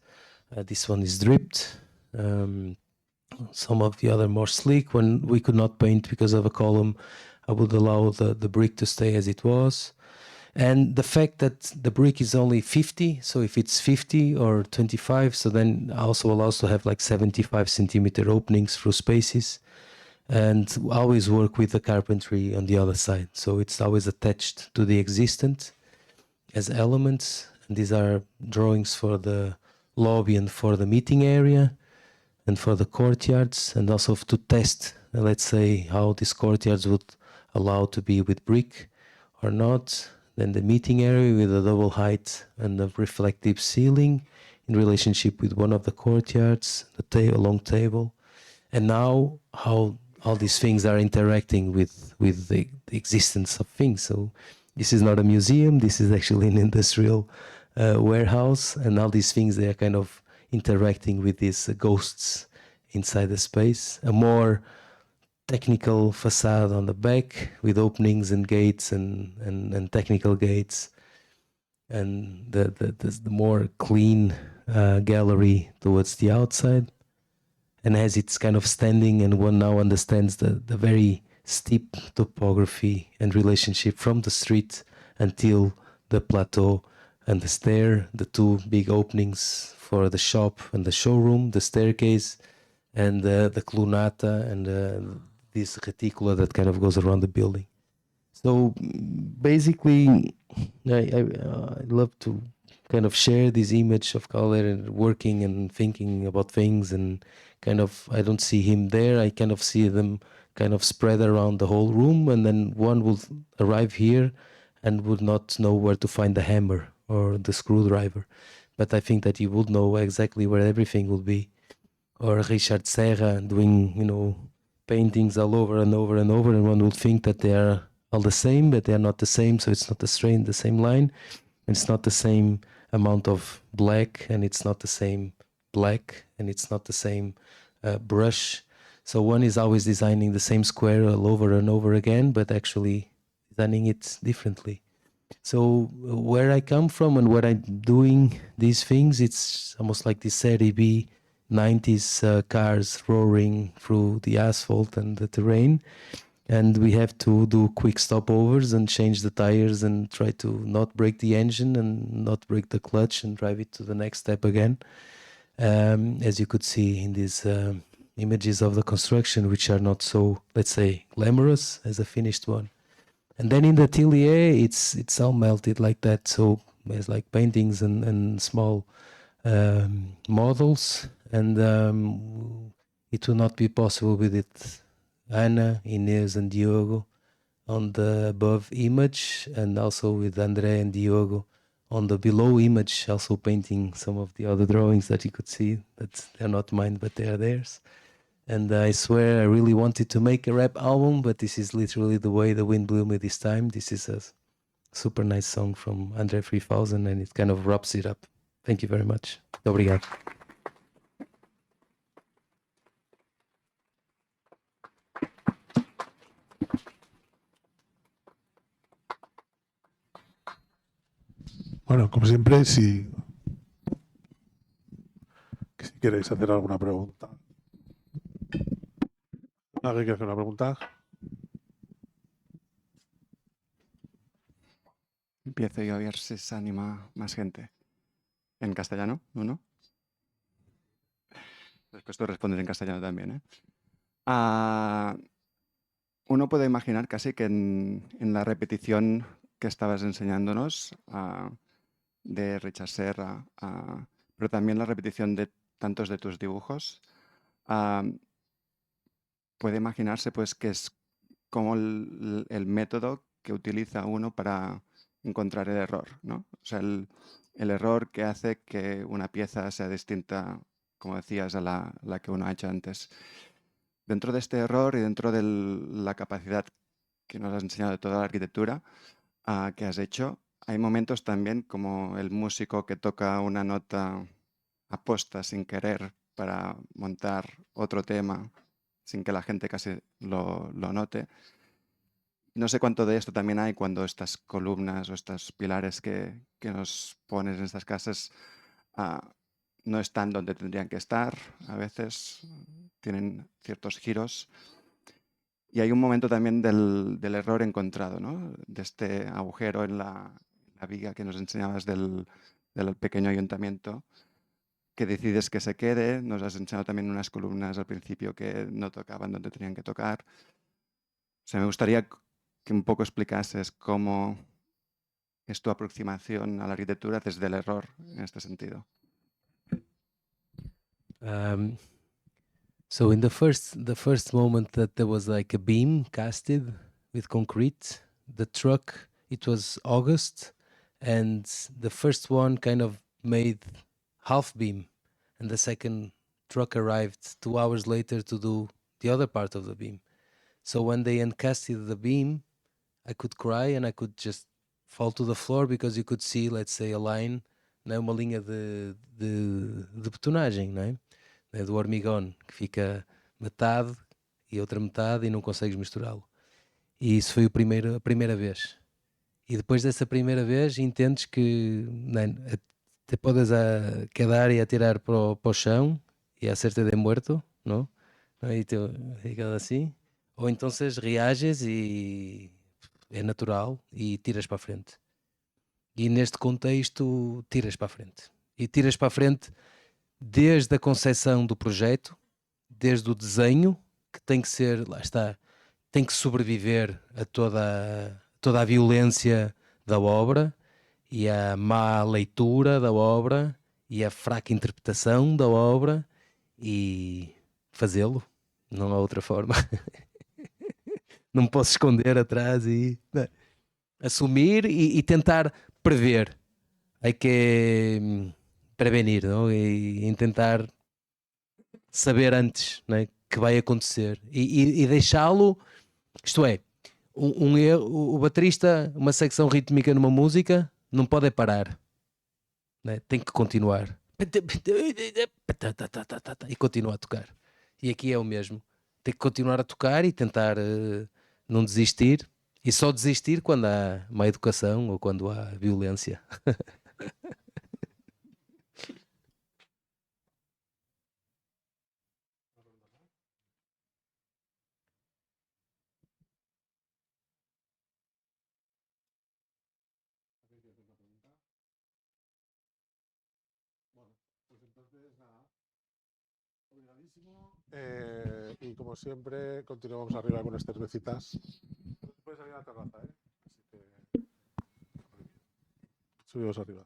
This one is dripped. Some of the other more sleek. When we could not paint because of a column, I would allow the brick to stay as it was. And the fact that the brick is only 50, so if it's 50 or 25, so then also allows to have like 75 centimeter openings through spaces, and always work with the carpentry on the other side. So it's always attached to the existent as elements. And these are drawings for the lobby and for the meeting area and for the courtyards, and also to test, let's say, how these courtyards would allow to be with brick or not. Then the meeting area with a double height and a reflective ceiling in relationship with one of the courtyards, the long table. And now how all these things are interacting with the existence of things. So this is not a museum, this is actually an industrial warehouse, and all these things, they are kind of interacting with these ghosts inside the space. A more technical facade on the back with openings and gates and technical gates, and the more clean gallery towards the outside. And as it's kind of standing, and one now understands the very steep topography and relationship from the street until the plateau and the stair, the two big openings for the shop and the showroom, the staircase, and the clunata and this reticula that kind of goes around the building. So basically, I love to kind of share this image of Kaller and working and thinking about things, and kind of, I don't see him there, I kind of see them kind of spread around the whole room, and then one will arrive here and would not know where to find the hammer or the screwdriver. But I think that he would know exactly where everything will be. Or Richard Serra doing, you know, paintings all over and over and over, and one would think that they are all the same, but they are not the same, so it's not the same line, and it's not the same amount of black, and it's not the same black, and it's not the same brush. So one is always designing the same square all over and over again, but actually designing it differently. So where I come from and what I'm doing these things, it's almost like this Serie B 90s cars roaring through the asphalt and the terrain. And we have to do quick stopovers and change the tires and try to not break the engine and not break the clutch and drive it to the next step again. As you could see in these images of the construction, which are not so, let's say, glamorous as a finished one. And then in the atelier, it's all melted like that. So there's like paintings and small models, and it will not be possible with it. Ana, Inês, and Diogo on the above image, and also with André and Diogo on the below image, also painting some of the other drawings that you could see. That they're not mine, but they are theirs. And I swear I really wanted to make a rap album, but this is literally the way the wind blew me this time. This is a super nice song from André 3000, and it kind of wraps it up. Thank you very much. Obrigado. Bueno, como siempre, si queréis hacer alguna pregunta. ¿Alguien quiere hacer una pregunta? Empiezo yo a ver si se anima más gente. ¿En castellano, Nuno? Después tú respondes en castellano también, ¿eh? Uno puede imaginar casi que en la repetición que estabas enseñándonos de Richard Serra, pero también la repetición de tantos de tus dibujos, puede imaginarse pues que es como el método que utiliza uno para encontrar el error, ¿no? O sea, el error que hace que una pieza sea distinta, como decías, a la que uno ha hecho antes. Dentro de este error y dentro de la capacidad que nos has enseñado de toda la arquitectura que has hecho, hay momentos también como el músico que toca una nota aposta sin querer para montar otro tema sin que la gente casi lo note. No sé cuánto de esto también hay cuando estas columnas o estos pilares que nos pones en estas casas no están donde tendrían que estar. A veces tienen ciertos giros. Y hay un momento también del error encontrado, ¿no? De este agujero en la viga que nos enseñabas del pequeño ayuntamiento, que decides que se quede. Nos has enseñado también unas columnas al principio que no tocaban donde tenían que tocar. O sea, me gustaría que un poco explicases cómo es tu aproximación a la arquitectura desde el error en este sentido. So in the first moment that there was like a beam casted with concrete, the truck it was August, and the first one kind of made half beam, and the second truck arrived 2 hours later to do the other part of the beam. So when they uncasted the beam, I could cry and I could just fall to the floor because you could see, let's say, a line, né, uma linha de betonagem, não é? Do hormigón, que fica metade e outra metade e não consegues misturá-lo. E isso foi a primeira vez. E depois dessa primeira vez entendes que, né, te podes quedar e atirar para o chão e hacerte de muerto, não? E te ficas assim. Ou então reages e é natural e tiras para a frente. E neste contexto tiras para a frente. E tiras para a frente desde a concepção do projeto, desde o desenho, que tem que ser, lá está, tem que sobreviver a toda a violência da obra e a má leitura da obra e a fraca interpretação da obra e fazê-lo, não há outra forma. Não me posso esconder atrás e assumir e tentar prever. Hay que prevenir, não? E tentar saber antes, não é, que vai acontecer e deixá-lo, isto é, o baterista, uma secção rítmica numa música não pode parar, não é? Tem que continuar e continuar a tocar. E aqui é o mesmo, tem que continuar a tocar e tentar não desistir, e só desistir quando há má educação ou quando há violência. Y como siempre, continuamos arriba con las cervecitas. Puedes salir a la terraza, ¿eh? Así que subimos arriba.